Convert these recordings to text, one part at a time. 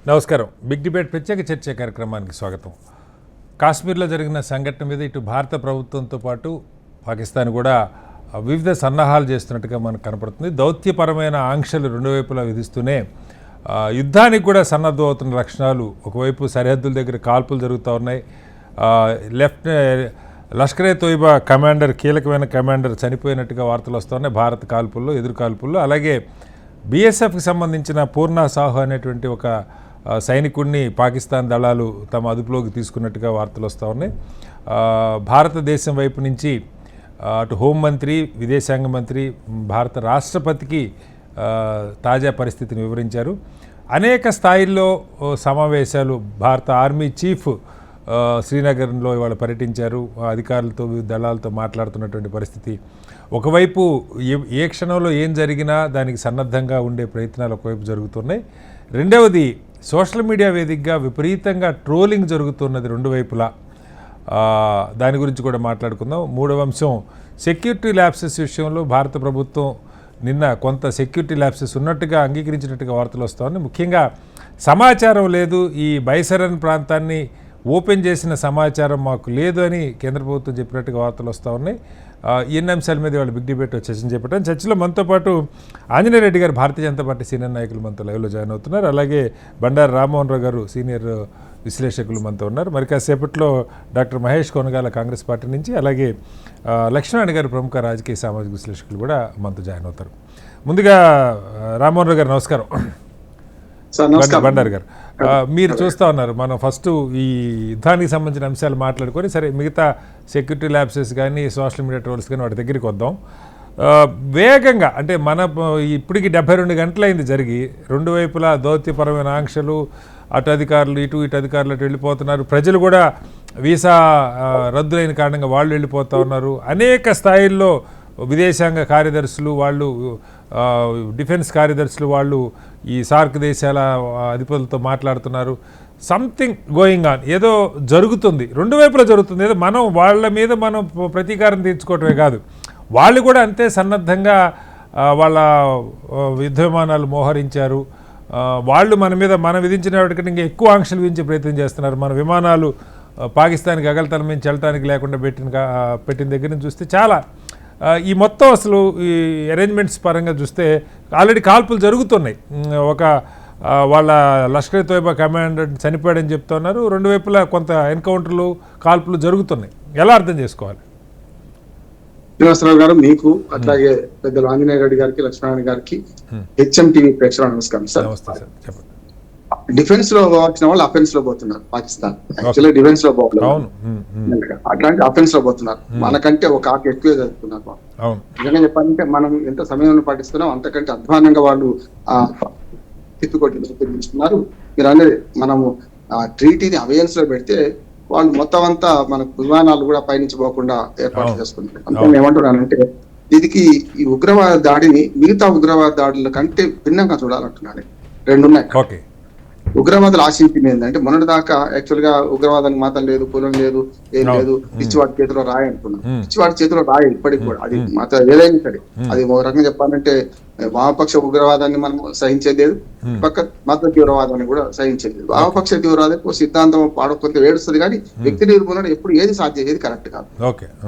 నమస్కారం. Big debate ప్రత్యేక చర్చ కార్యక్రమానికి స్వాగతం. కాశ్మీర్లో జరిగిన సంఘటన మీద ఇటు భారత ప్రభుత్వంతో పాటు పాకిస్తాన్ కూడా వివిధ సన్నాహాలు చేస్తున్నట్టుగా మనకు కనపడుతుంది. దౌత్యపరమైన ఆంక్షలు రెండు వైపులా విధిస్తూనే యుద్ధానికి కూడా సన్నద్ధం అవుతున్న లక్షణాలు. ఒకవైపు సరిహద్దుల దగ్గర కాల్పులు జరుగుతూ ఉన్నాయి. లష్కరే తోయిబా కమాండర్, కీలకమైన కమాండర్ చనిపోయినట్టుగా వార్తలు వస్తున్నాయి భారత కాల్పుల్లో, ఎదురు కాల్పుల్లో. అలాగే బీఎస్ఎఫ్కి సంబంధించిన పూర్ణ సాహు అనేటువంటి ఒక సైనికుడిని పాకిస్తాన్ దళాలు తమ అదుపులోకి తీసుకున్నట్టుగా వార్తలు వస్తూ ఉన్నాయి. భారతదేశం వైపు నుంచి అటు హోంమంత్రి, విదేశాంగ మంత్రి, భారత రాష్ట్రపతికి తాజా పరిస్థితిని వివరించారు. అనేక స్థాయిల్లో సమావేశాలు. భారత ఆర్మీ చీఫ్ శ్రీనగర్లో ఇవాళ పర్యటించారు. అధికారులతో, వివిధ దళాలతో మాట్లాడుతున్నటువంటి పరిస్థితి. ఒకవైపు ఏ క్షణంలో ఏం జరిగినా దానికి సన్నద్ధంగా ఉండే ప్రయత్నాలు ఒకవైపు జరుగుతున్నాయి. రెండవది, సోషల్ మీడియా వేదికగా విపరీతంగా ట్రోలింగ్ జరుగుతున్నది రెండు వైపులా. దాని గురించి కూడా మాట్లాడుకుందాం. మూడవ అంశం, సెక్యూరిటీ ల్యాప్సెస్ విషయంలో భారత ప్రభుత్వం నిన్న కొంత సెక్యూరిటీ ల్యాప్సెస్ ఉన్నట్టుగా అంగీకరించినట్టుగా వార్తలు వస్తూ ఉన్నాయి. ముఖ్యంగా సమాచారం లేదు, ఈ బైసరన్ ప్రాంతాన్ని ఓపెన్ చేసిన సమాచారం మాకు లేదు అని కేంద్ర ప్రభుత్వం చెప్పినట్టుగా వార్తలు వస్తూ ఉన్నాయి. ఎన్ని అంశాల మీద వాళ్ళు బిగ్ డిబేట్ చర్చను చేపట్టారు. చర్చలో మనతో పాటు ఆంజనేయ రెడ్డి గారు, భారతీయ జనతా పార్టీ సీనియర్ నాయకులు మనతో లైవ్లో జాయిన్ అవుతున్నారు. అలాగే బండారు రామ్మోహన్ రావు గారు, సీనియర్ విశ్లేషకులు మనతో ఉన్నారు. మరి కాసేపట్లో డాక్టర్ మహేష్ కొనగాల, కాంగ్రెస్ పార్టీ నుంచి, అలాగే లక్ష్మణ్ గారు, ప్రముఖ రాజకీయ సామాజిక విశ్లేషకులు కూడా మనతో జాయిన్ అవుతారు. ముందుగా రామ్మోహన్ రావు గారు నమస్కారం. బండారు గారు, మీరు చూస్తూ ఉన్నారు, మనం ఫస్ట్ ఈ యుద్ధానికి సంబంధించిన అంశాలు మాట్లాడుకొని సరే మిగతా సెక్యూరిటీ ల్యాబ్సెస్ కానీ సోషల్ మీడియా ట్రోల్స్ కానీ వాటి దగ్గరికి వద్దాం. వేగంగా అంటే ఇప్పటికి 72 గంటలైంది జరిగి, రెండు వైపులా దౌత్యపరమైన ఆంక్షలు, అటు అధికారులు ఇటు అధికారులు అటు వెళ్ళిపోతున్నారు. ప్రజలు కూడా వీసా రద్దులైన కారణంగా వాళ్ళు వెళ్ళిపోతూ ఉన్నారు. అనేక స్థాయిల్లో విదేశాంగ కార్యదర్శులు వాళ్ళు, డిఫెన్స్ కార్యదర్శులు వాళ్ళు ఈ సార్క్ దేశాల అధిపతులతో మాట్లాడుతున్నారు. సంథింగ్ గోయింగ్ ఆన్, ఏదో జరుగుతుంది, రెండు వైపులా జరుగుతుంది. ఏదో మనం వాళ్ళ మీద మనం ప్రతీకారం తీర్చుకోవటమే కాదు, వాళ్ళు కూడా అంతే సన్నద్ధంగా వాళ్ళ యుద్ధ విమానాలు మోహరించారు. వాళ్ళు మన మీద మనం విధించిన వాటికంటే ఇంకా ఎక్కువ ఆంక్షలు విధించే ప్రయత్నం చేస్తున్నారు. మన విమానాలు పాకిస్తాన్కి అగలతల నుంచి వెళ్ళటానికి లేకుండా పెట్టిన దగ్గర నుంచి చూస్తే చాలా ఈ మొత్తం అసలు ఈ అరేంజ్మెంట్స్ పరంగా చూస్తే ఆల్రెడీ కాల్పులు జరుగుతున్నాయి. వాళ్ళ లష్కర్ తోయిబా కమాండర్ చనిపోయాడని చెప్తున్నారు. రెండు వైపులా కొంత ఎన్కౌంటర్లు, కాల్పులు జరుగుతున్నాయి. ఎలా అర్థం చేసుకోవాలి? శ్రీనివాసరావు గారు, మీకు అట్లాగే పెద్దలు ఆంజనేయ రెడ్డి గారికి, లక్ష్మణ్ గారికి, హెచ్ఎం టీవీ ప్రేక్షకులు నమస్కారం సార్. చెప్పండి. డిఫెన్స్ లో పోవాల్సిన వాళ్ళు అఫెన్స్ లో పోతున్నారు. పాకిస్తాన్ యాక్చువల్లీ డిఫెన్స్ లో పోవాలి, అట్లాంటి అఫెన్స్ లో పోతున్నారు. మనకంటే ఒక ఆకు ఎక్కువే జరుగుతున్నారు. నిజంగా చెప్పాలంటే మనం ఎంత సమయం పాటిస్తున్నాం అంతకంటే అధ్వానంగా వాళ్ళు తిప్పికొట్టుకున్నారు. మీరు అనేది మనము ట్రీటీని అవేయన్స్ లో పెడితే వాళ్ళు మొత్తం అంతా మన విమానాలు కూడా పయనించబోకుండా ఏర్పాటు చేసుకుంటారు. అంటే ఏమంటున్నానంటే దీనికి ఈ ఉగ్రవాద దాడిని మిగతా ఉగ్రవాద దాడుల కంటే భిన్నంగా చూడాలంటున్నాను. రెండు ఉన్నాయి. ఉగ్రవాదులు ఆశించింది ఏంటంటే మొన్నటి దాకా యాక్చువల్ గా ఉగ్రవాదానికి మాత్రం లేదు, కులం లేదు, ఏం లేదు, పిచ్చివాడి చేతిలో రాయి అనుకున్నాం. పిచ్చివాడి చేతిలో రాయి ఇప్పటికి కూడా, అది మాత్రం ఏదైనా సరే, అది ఒక రకంగా చెప్పాలంటే వామపక్ష ఉగ్రవాదాన్ని మనం సహించేది లేదు, పక్క మత తీవ్రవాదాన్ని కూడా సహించేది లేదు. వామపక్ష తీవ్రవాదం సిద్ధాంతం పాడకొంత వేడుస్తుంది కానీ వ్యక్తి నిర్మూలన ఎప్పుడు ఏది సాధ్యం, ఏది కరెక్ట్ కాదు.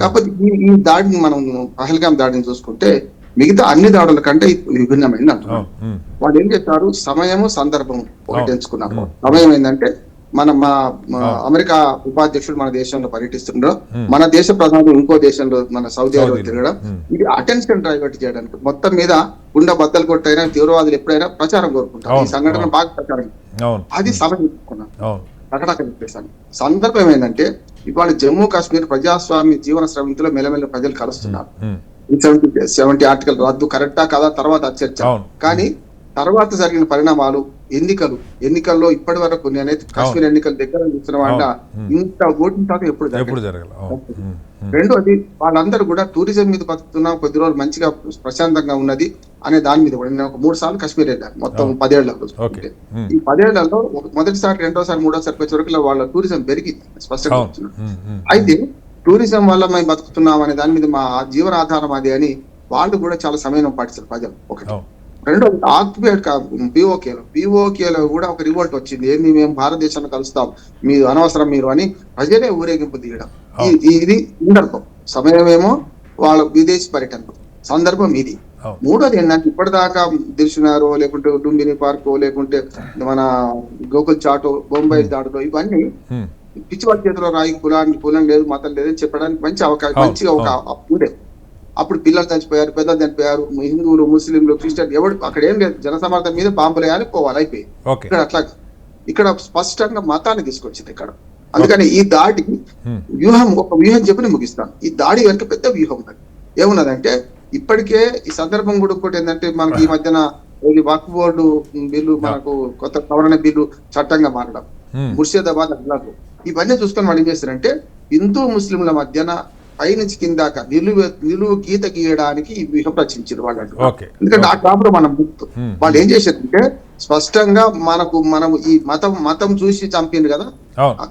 కాకపోతే ఈ దాడిని మనం పహల్గాం దాడిని చూసుకుంటే మిగతా అన్ని దాడుల కంటే విభిన్నమైంది అంటున్నారు. వాళ్ళు ఏం చేస్తారు, సమయము సందర్భం ఒకటి ఎంచుకున్నారు. సమయం ఏంటంటే మా అమెరికా ఉపాధ్యక్షుడు మన దేశంలో పర్యటిస్తుండడం, మన దేశ ప్రధాని ఇంకో దేశంలో మన సౌదీ అరేబియా తిరగడం, ఇది అటెన్షన్ డైవర్ట్ చేయడానికి, మొత్తం మీద గుండె బద్దలు కొట్టైనా తీవ్రవాదులు ఎప్పుడైనా ప్రచారం కోరుకుంటారు. ఈ సంఘటన బాగా ప్రచారం, అది సమయం ఎంచుకున్నాను, ప్రకటన చెప్పేశాను. సందర్భం ఏంటంటే ఇవాళ జమ్మూ కాశ్మీర్ ప్రజాస్వామ్య జీవన స్రవంతిలో మెల్లమెల్ల ప్రజలు కలుస్తున్నారు. 70 ఆర్టికల్ రద్దు కరెక్టా కదా తర్వాత చర్చ. కానీ తర్వాత జరిగిన పరిణామాలు, ఎన్నికల్లో ఇప్పటి వరకు నేనైతే కాశ్మీర్ ఎన్నికల దగ్గర చూసిన వాళ్ళ ఇంత ఓటింగ్ తాక ఎప్పుడు జరగలేదు. రెండోది, వాళ్ళందరూ కూడా టూరిజం మీద బతుకుతున్నా, కొద్ది రోజులు మంచిగా ప్రశాంతంగా ఉన్నది అనే దాని మీద కూడా నేను ఒక 3 సార్లు కాశ్మీర్ వెళ్ళాను మొత్తం 10 ఏళ్లలో. ఈ 10 ఏళ్లలో మొదటిసారి, రెండోసారి, మూడోసారి వచ్చే వరకు వాళ్ళ టూరిజం పెరిగింది స్పష్టంగా. అయితే టూరిజం వల్ల మేము బతుకుతున్నాం అనే దాని మీద మా జీవనాధారం అది అని వాళ్ళు కూడా చాలా సమయం పాటిస్తారు ప్రజలు. ఒకటి రెండోది ఆక్యుపైడ్ పిఓకేలో కూడా ఒక రివోల్ట్ వచ్చింది. ఏంది, మేము భారతదేశాన్ని కలుస్తాం, మీరు అనవసరం మీరు అని ప్రజలే ఊరేగింపు తీయడం. ఇది సందర్భం, సమయమేమో వాళ్ళ విదేశీ పర్యటన సందర్భం ఇది. మూడోది ఏంటంటే ఇప్పటిదాకా తెలిసినారో లేకుంటే లుంబిని పార్కో లేకుంటే మన గోకుల్ చాటో బొంబాయి దాడులో ఇవన్నీ పిచ్చివాడి చేతిలో రాయి, కులం లేదు మతం లేదని చెప్పడానికి మంచి అవకాశం, మంచిగా ఒక ఉండే. అప్పుడు పిల్లలు చనిపోయారు, పెద్దలు చనిపోయారు, హిందువులు ముస్లింలు క్రిస్టియన్ ఎవరు అక్కడ ఏం లేదు, జనసమర్థం మీద బాంబులు వేయాలి పోవాలి అయిపోయి. ఇక్కడ అట్లా ఇక్కడ స్పష్టంగా మతాన్ని తీసుకొచ్చింది ఇక్కడ. అందుకని ఈ దాడి ఒక వ్యూహం చెప్పి ముగిస్తాను. ఈ దాడి వెనుక పెద్ద వ్యూహం ఉన్నది. ఏమున్నదంటే ఇప్పటికే ఈ సందర్భం కూడా ఇంకోటి ఏంటంటే మనకి ఈ మధ్యన వక్ఫ్ బోర్డు బిల్లు, మనకు కొత్త సవరణ బిల్లు చట్టంగా మారడం, ముర్షిదాబాద్ అట్లాంటి ఇవన్నీ చూసుకొని వాళ్ళు ఏం చేస్తారంటే హిందూ ముస్లింల మధ్యన పైనుంచి కిందాక నిలువు గీత గీయడానికి ఈ వ్యూహం రచించారు వాళ్ళు. ఎందుకంటే ఆ కాపులో మనం వాళ్ళు ఏం చేశారంటే స్పష్టంగా మనం ఈ మతం చూసి చంపింది కదా,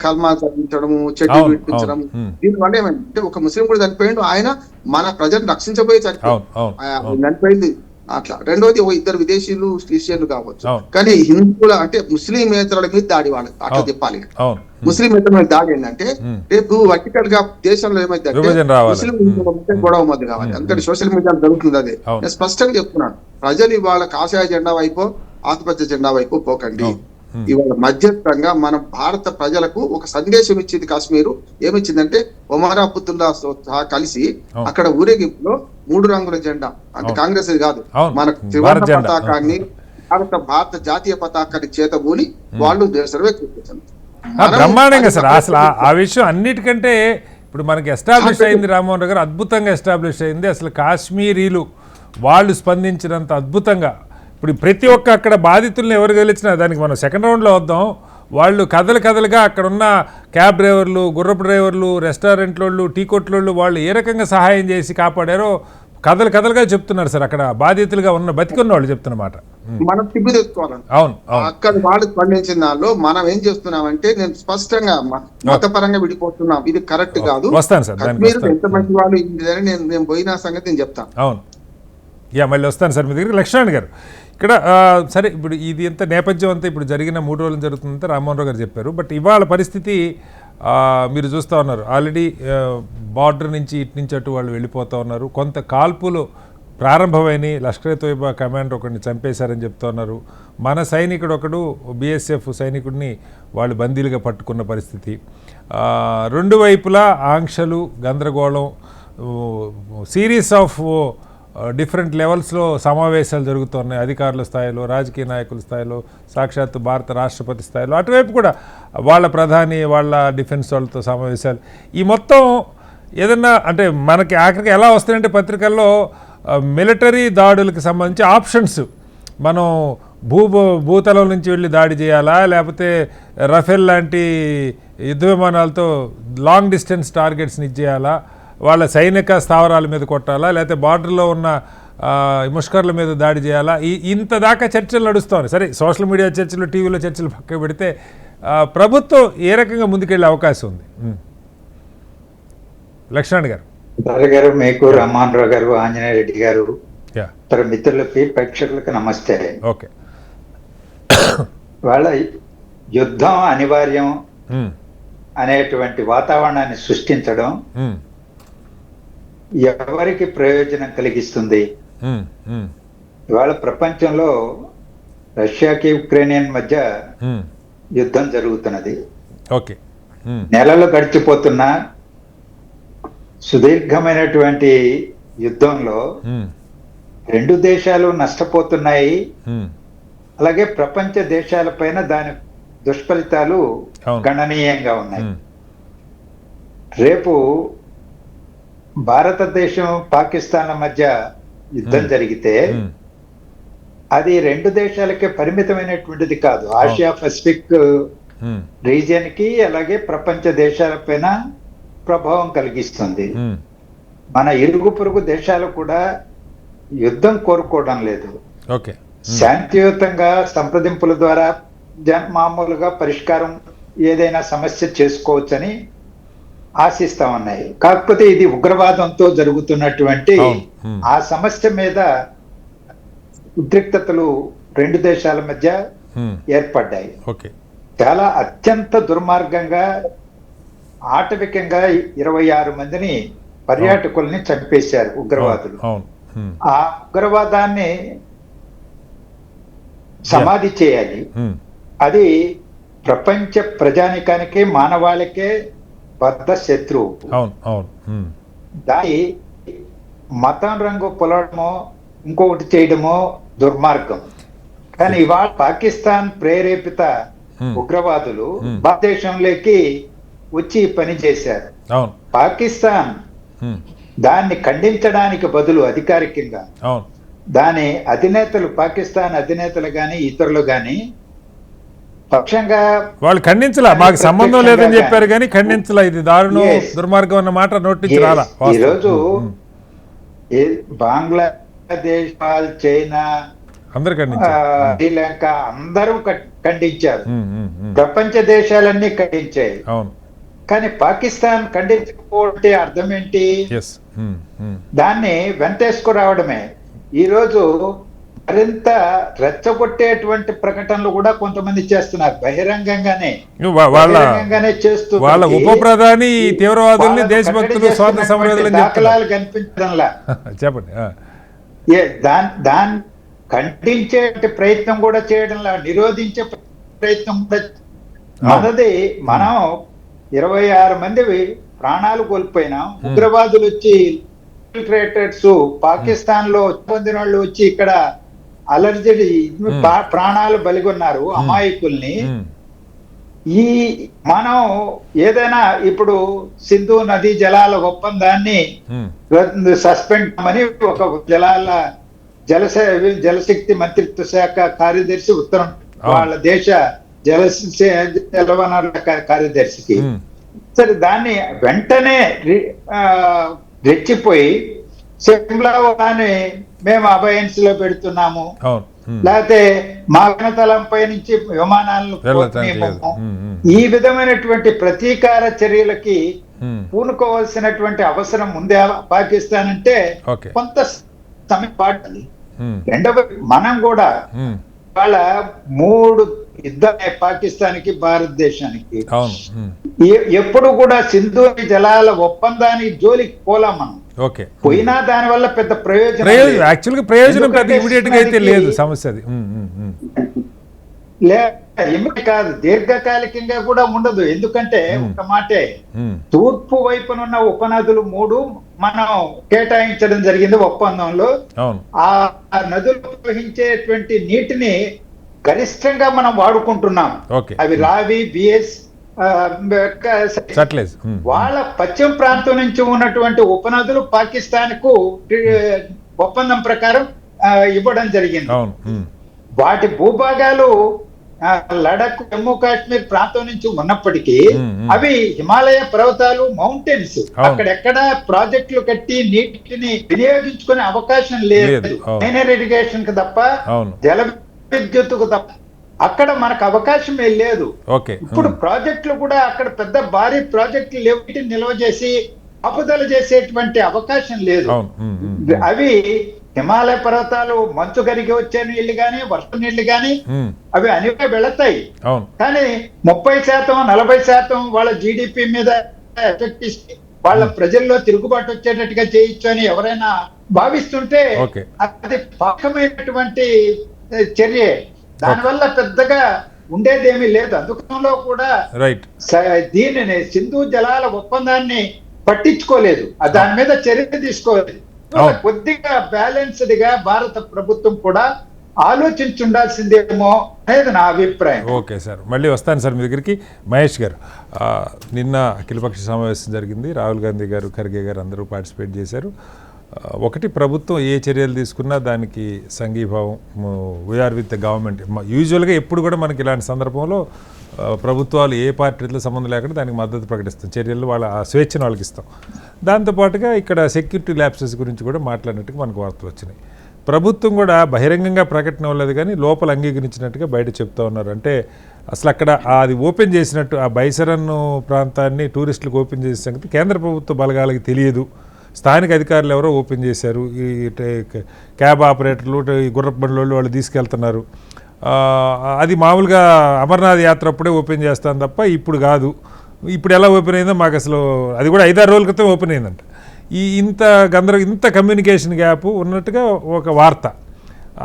కల్మా చదివించడము, చెట్టు విడిపించడం. దీనివల్ల ఏమంటే ఒక ముస్లిం కూడా చనిపోయిండు, ఆయన మన ప్రజలను రక్షించబోయే చనిపోయింది అట్లా. రెండోది ఇద్దరు విదేశీయులు క్రిస్టియన్లు కావచ్చు, కానీ హిందువుల అంటే ముస్లిమేతరుల మీద దాడి వాళ్ళకి అట్లా చెప్పాలి. ముస్లిమేతరుల మీద దాడి ఏంటంటే రేపు వర్టికల్ గా దేశంలో ఏమైతే ముస్లిం గొడవ మధ్య కావాలి. అందుకని సోషల్ మీడియా జరుగుతుంది. అదే నేను స్పష్టంగా చెప్తున్నాను, ప్రజలు ఇవాళ కాషాయ జెండా వైపు ఆకుపచ్చ జెండా వైపు పోకండి. ఇవాళ మధ్యస్థంగా మన భారత ప్రజలకు ఒక సందేశం ఇచ్చింది కాశ్మీరు. ఏమిచ్చిందంటే ఒమర్ అబ్దుల్లా సహా కలిసి అక్కడ ఊరేగింపులో 3 రంగుల జెండా, అంటే కాంగ్రెస్ కాదు, మన త్రివర్ణ పతాకాన్ని భారత జాతీయ పతాకాన్ని చేతబూని వాళ్ళు సర్వే చూపించారు. బ్రహ్మాండంగా సార్. అసలు ఆ విషయం అన్నిటికంటే ఇప్పుడు మనకి ఎస్టాబ్లిష్ అయింది, రామ్మోహన్ రావు గారు అద్భుతంగా ఎస్టాబ్లిష్ అయింది. అసలు కాశ్మీరీలు వాళ్ళు స్పందించినంత అద్భుతంగా ఇప్పుడు ప్రతి ఒక్క అక్కడ బాధితులను ఎవరు గెలిచినా దానికి మనం సెకండ్ రౌండ్లో వద్దాం, వాళ్ళు కథలుగా అక్కడ ఉన్న క్యాబ్ డ్రైవర్లు, గుర్రపు డ్రైవర్లు, రెస్టారెంట్లోళ్ళు, టీ కొట్లోళ్ళు వాళ్ళు ఏ రకంగా సహాయం చేసి కాపాడారో కథలుగా చెప్తున్నారు సార్. అక్కడ బాధితులుగా ఉన్న బతికున్న వాళ్ళు చెప్తున్నమాట. మనం తిప్పి తెచ్చుకోవాలండి. అవును, అక్కడ వాళ్ళు స్పందించిన దానిలో మనం ఏం చేస్తున్నామంటే నేను స్పష్టంగా మతపరంగా విడిపోతున్నాం, ఇది కరెక్ట్ కాదు. వస్తాను సార్, మీరు ఎంత మంచి వాళ్ళు నేను పోయిన సంగతి నేను చెప్తాను. అవును, మళ్ళీ వస్తాను సార్ మీ దగ్గర. లక్ష్మణ్ గారు ఇక్కడ సరే, ఇప్పుడు ఇది ఎంత నేపథ్యం అంతా ఇప్పుడు జరిగిన 3 రోజులు జరుగుతుందంటే రామ్మోహన్ రావు గారు చెప్పారు. బట్ ఇవాళ పరిస్థితి మీరు చూస్తూ ఉన్నారు, ఆల్రెడీ బార్డర్ నుంచి ఇటు నుంచి అటు వాళ్ళు వెళ్ళిపోతూ ఉన్నారు. కొంత కాల్పులు ప్రారంభమైనవి, లష్కర్-ఏ-తోయిబా కమాండర్ ఒకరిని చంపేశారని చెప్తూ ఉన్నారు. మన సైనికుడు ఒకడు BSF సైనికుడిని వాళ్ళు బందీలుగా పట్టుకున్న పరిస్థితి. 2 వైపులా ఆంక్షలు, గందరగోళం, సిరీస్ ఆఫ్ డిఫరెంట్ లెవెల్స్లో సమావేశాలు జరుగుతున్నాయి. అధికారుల స్థాయిలో, రాజకీయ నాయకుల స్థాయిలో, సాక్షాత్తు భారత రాష్ట్రపతి స్థాయిలో, అటువైపు కూడా వాళ్ళ ప్రధాని, వాళ్ళ డిఫెన్స్ వాళ్ళతో సమావేశాలు. ఈ మొత్తం ఏదన్నా అంటే మనకి ఆఖరికి ఎలా వస్తాయంటే పత్రికల్లో మిలిటరీ దాడులకు సంబంధించి ఆప్షన్స్, మనం భూతలం నుంచి వెళ్ళి దాడి చేయాలా, లేకపోతే రఫేల్ లాంటి యుద్ధ విమానాలతో లాంగ్ డిస్టెన్స్ టార్గెట్స్ని ఇచ్చేయాలా, వాళ్ళ సైనిక స్థావరాల మీద కొట్టాలా, లేకపోతే బార్డర్లో ఉన్న ముష్కర్ల మీద దాడి చేయాలా, ఇంత దాకా చర్చలు నడుస్తాయి. సరే, సోషల్ మీడియా చర్చలు, టీవీలో చర్చలు పక్క పెడితే ప్రభుత్వం ఏ రకంగా ముందుకెళ్ళే అవకాశం ఉంది? లక్ష్మణ్ గారు. మీకు రామ్మోహన్ రావు గారు, ఆంజనేయ రెడ్డి గారు, ఇతర మిత్రులకి, ప్రేక్షకులకి నమస్తే. ఓకే, వాళ్ళ యుద్ధం అనివార్యం అనేటువంటి వాతావరణాన్ని సృష్టించడం ఎవరికి ప్రయోజనం కలిగిస్తుంది? ఇవాళ ప్రపంచంలో రష్యాకి ఉక్రెయిన్ మధ్య యుద్ధం జరుగుతున్నది. నెలలు గడిచిపోతున్నా సుదీర్ఘమైనటువంటి యుద్ధంలో 2 దేశాలు నష్టపోతున్నాయి. అలాగే ప్రపంచ దేశాలపైన దాని దుష్ఫలితాలు గణనీయంగా ఉన్నాయి. రేపు భారతదేశం పాకిస్తాన్ల మధ్య యుద్ధం జరిగితే అది 2 దేశాలకే పరిమితమైనటువంటిది కాదు. ఆసియా పసిఫిక్ రీజియన్ కి అలాగే ప్రపంచ దేశాలపైన ప్రభావం కలిగిస్తుంది. మన ఇరుగు పొరుగు దేశాలు కూడా యుద్ధం కోరుకోవడం లేదు. శాంతియుతంగా సంప్రదింపుల ద్వారా మామూలుగా పరిష్కారం ఏదైనా సమస్య చేసుకోవచ్చని ఆశిస్తా ఉన్నాయి. కాకపోతే ఇది ఉగ్రవాదంతో జరుగుతున్నటువంటి ఆ సమస్య మీద ఉద్రిక్తతలు రెండు దేశాల మధ్య ఏర్పడ్డాయి. ఓకే. చాలా అత్యంత దుర్మార్గంగా ఆటవికంగా 26 మందిని పర్యాటకుల్ని చంపేశారు ఉగ్రవాదులు. ఆ ఉగ్రవాదాన్ని సమాధి చేయాలి. అది ప్రపంచ ప్రజానికానికి మానవాళికే బద్ధ శత్రువు. దాని మతం రంగు పొలడమో ఇంకొకటి చేయడమో దుర్మార్గం. కానీ ఇవాళ పాకిస్తాన్ ప్రేరేపిత ఉగ్రవాదులు భారతదేశంలోకి వచ్చి పని చేశారు. పాకిస్తాన్ దాన్ని ఖండించడానికి బదులు అధికారికంగా దాని అధినేతలు, పాకిస్తాన్ అధినేతలు గాని ఇతరులు గాని పక్షంగా వాళ్ళు ఖండించలా, మాకు సంబంధం లేదని చెప్పారు కానీ ఖండించలా. ఇది దారుణం, దుర్మార్గం అన్న మాట నోటి రాలా. ఈరోజు బంగ్లాదేశ్, చైనా, శ్రీలంక అందరూ ఖండించారు. ప్రపంచ దేశాలన్నీ ఖండించాయి. కానీ పాకిస్తాన్ ఖండించకపోతే అర్థం ఏంటి? దాన్ని వెంటేసుకురావడమే. ఈరోజు మరింత రెచ్చగొట్టేటువంటి ప్రకటనలు కూడా కొంతమంది చేస్తున్నారు బహిరంగంగానే చేస్తూ. వాళ్ళ ఉప ప్రధాని తీవ్రవాదుల్ని దేశభక్తులు, స్వాతంత్ర సమరయోధులు దాఖలాలు కనిపించడంలా. చెప్పండి. దాన్ని ఖండించే ప్రయత్నం కూడా చేయడంలా, నిరోధించే ప్రయత్నం కూడా మనది. మనం 26 మంది ప్రాణాలు కోల్పోయినాం. ఉగ్రవాదులు వచ్చి ఇన్ఫిల్ట్రేటర్స్ పాకిస్తాన్ లో పొందిన వాళ్ళు వచ్చి ఇక్కడ అలర్జీ ప్రాణాలు బలిగొన్నారు అమాయకుల్ని. ఈ మనం ఏదైనా ఇప్పుడు సింధు నదీ జలాల ఒప్పందాన్ని సస్పెండ్ అని ఒక జలశక్తి మంత్రిత్వ శాఖ కార్యదర్శి ఉత్తరం వాళ్ళ దేశ జలవనరుల కార్యదర్శికి. సరే, దాన్ని వెంటనే రెచ్చిపోయి సిమ్లాని మేము అభయన్స్ లో పెడుతున్నాము, లేకపోతే మా గణతలంపై నుంచి విమానాలను ఈ విధమైనటువంటి ప్రతీకార చర్యలకి పూనుకోవాల్సినటువంటి అవసరం ఉందే పాకిస్తాన్ అంటే కొంత సమయం పాటది. రెండవ, మనం కూడా వాళ్ళ 3 యుద్ధాలే పాకిస్తాన్ కి, భారతదేశానికి. ఎప్పుడు కూడా సింధు జలాల ఒప్పందానికి జోలికి పోలా మనం. పోయినా దాని వల్ల పెద్ద ప్రయోజనం లేదు. సమస్య కాదు, దీర్ఘకాలికంగా కూడా ఉండదు. ఎందుకంటే ఒక మాటే, తూర్పు వైపునున్న ఉపనదులు 3 మనం కేటాయించడం జరిగింది ఒప్పందంలో. ఆ నదులు ప్రవహించేటువంటి నీటిని గరిష్టంగా మనం వాడుకుంటున్నాం. అవి రావి, బిఎస్, వాళ్ళ పశ్చిమ ప్రాంతం నుంచి ఉన్నటువంటి ఉపనదులు పాకిస్తాన్ కు ఒప్పందం ప్రకారం ఇవ్వడం జరిగింది. వాటి భూభాగాలు లడఖ్, జమ్మూ కాశ్మీర్ ప్రాంతం నుంచి ఉన్నప్పటికీ అవి హిమాలయ పర్వతాలు, మౌంటైన్స్. అక్కడెక్కడ ప్రాజెక్టులు కట్టి నీటిని వినియోగించుకునే అవకాశం లేదు. మైనర్ ఇరిగేషన్ కు తప్ప, జల విద్యుత్తుకు తప్ప అక్కడ మనకు అవకాశమే లేదు. ఇప్పుడు ప్రాజెక్టులు కూడా అక్కడ పెద్ద భారీ ప్రాజెక్టులు లేవు, నిల్వ చేసి ఆపుదల చేసేటువంటి అవకాశం లేదు. అవి హిమాలయ పర్వతాలు, మంచు కరిగి వచ్చే నీళ్లు గాని, వర్షం నీళ్లు గాని అవి అనివే వెళతాయి. కానీ 30%, 40% వాళ్ళ జీడిపి మీద ఎఫెక్ట్ ఇస్తే వాళ్ళ ప్రజల్లో తిరుగుబాటు వచ్చేటట్టుగా చేయొచ్చు అని ఎవరైనా భావిస్తుంటే అది పాకమైనటువంటి చర్యే. దానివల్ల పెద్దగా ఉండేదేమీ లేదు. అందుకంలో కూడా దీనిని సింధు జలాల ఒప్పందాన్ని పట్టించుకోలేదు, దాని మీద చర్య తీసుకోలేదు. కొద్దిగా బ్యాలెన్స్డ్ గా భారత ప్రభుత్వం కూడా ఆలోచించుండాల్సిందేమో అనేది నా అభిప్రాయం. ఓకే సార్, మళ్ళీ వస్తాను సార్ మీ దగ్గరికి. మహేష్ గారు, నిన్న అఖిలపక్ష సమావేశం జరిగింది. రాహుల్ గాంధీ గారు, ఖర్గే గారు అందరూ పార్టిసిపేట్ చేశారు. ఒకటి, ప్రభుత్వం ఏ చర్యలు తీసుకున్నా దానికి సంఘీభావం, వీఆర్ విత్ ద గవర్నమెంట్. యూజువల్గా ఎప్పుడు కూడా మనకి ఇలాంటి సందర్భంలో ప్రభుత్వాలు ఏ పార్టీలతో సంబంధం లేకుండా దానికి మద్దతు ప్రకటిస్తాం, చర్యలు వాళ్ళ స్వేచ్ఛను వాళ్ళకి ఇస్తాం. దాంతోపాటుగా ఇక్కడ సెక్యూరిటీ ల్యాప్సెస్ గురించి కూడా మాట్లాడినట్టుగా మనకు వార్తలు వచ్చినాయి. ప్రభుత్వం కూడా బహిరంగంగా ప్రకటన ఇవ్వలేదు కానీ లోపల అంగీకరించినట్టుగా బయట చెప్తా ఉన్నారు. అంటే అసలు అక్కడ అది ఓపెన్ చేసినట్టు, ఆ బైసరన్ ప్రాంతాన్ని టూరిస్టులకు ఓపెన్ చేసే సంగతి కేంద్ర ప్రభుత్వ బలగాలకి తెలియదు. స్థానిక అధికారులు ఎవరో ఓపెన్ చేశారు. ఈ క్యాబ్ ఆపరేటర్లు, ఈ గుర్రపు బండ్ల వాళ్ళు తీసుకెళ్తున్నారు. అది మామూలుగా అమర్నాథ్ యాత్ర అప్పుడే ఓపెన్ చేస్తాను తప్ప ఇప్పుడు కాదు. ఇప్పుడు ఎలా ఓపెన్ అయిందో మాకు అసలు, అది కూడా 5-6 రోజుల క్రితం ఓపెన్ అయిందంట. ఇంత కమ్యూనికేషన్ గ్యాప్ ఉన్నట్టుగా ఒక వార్త.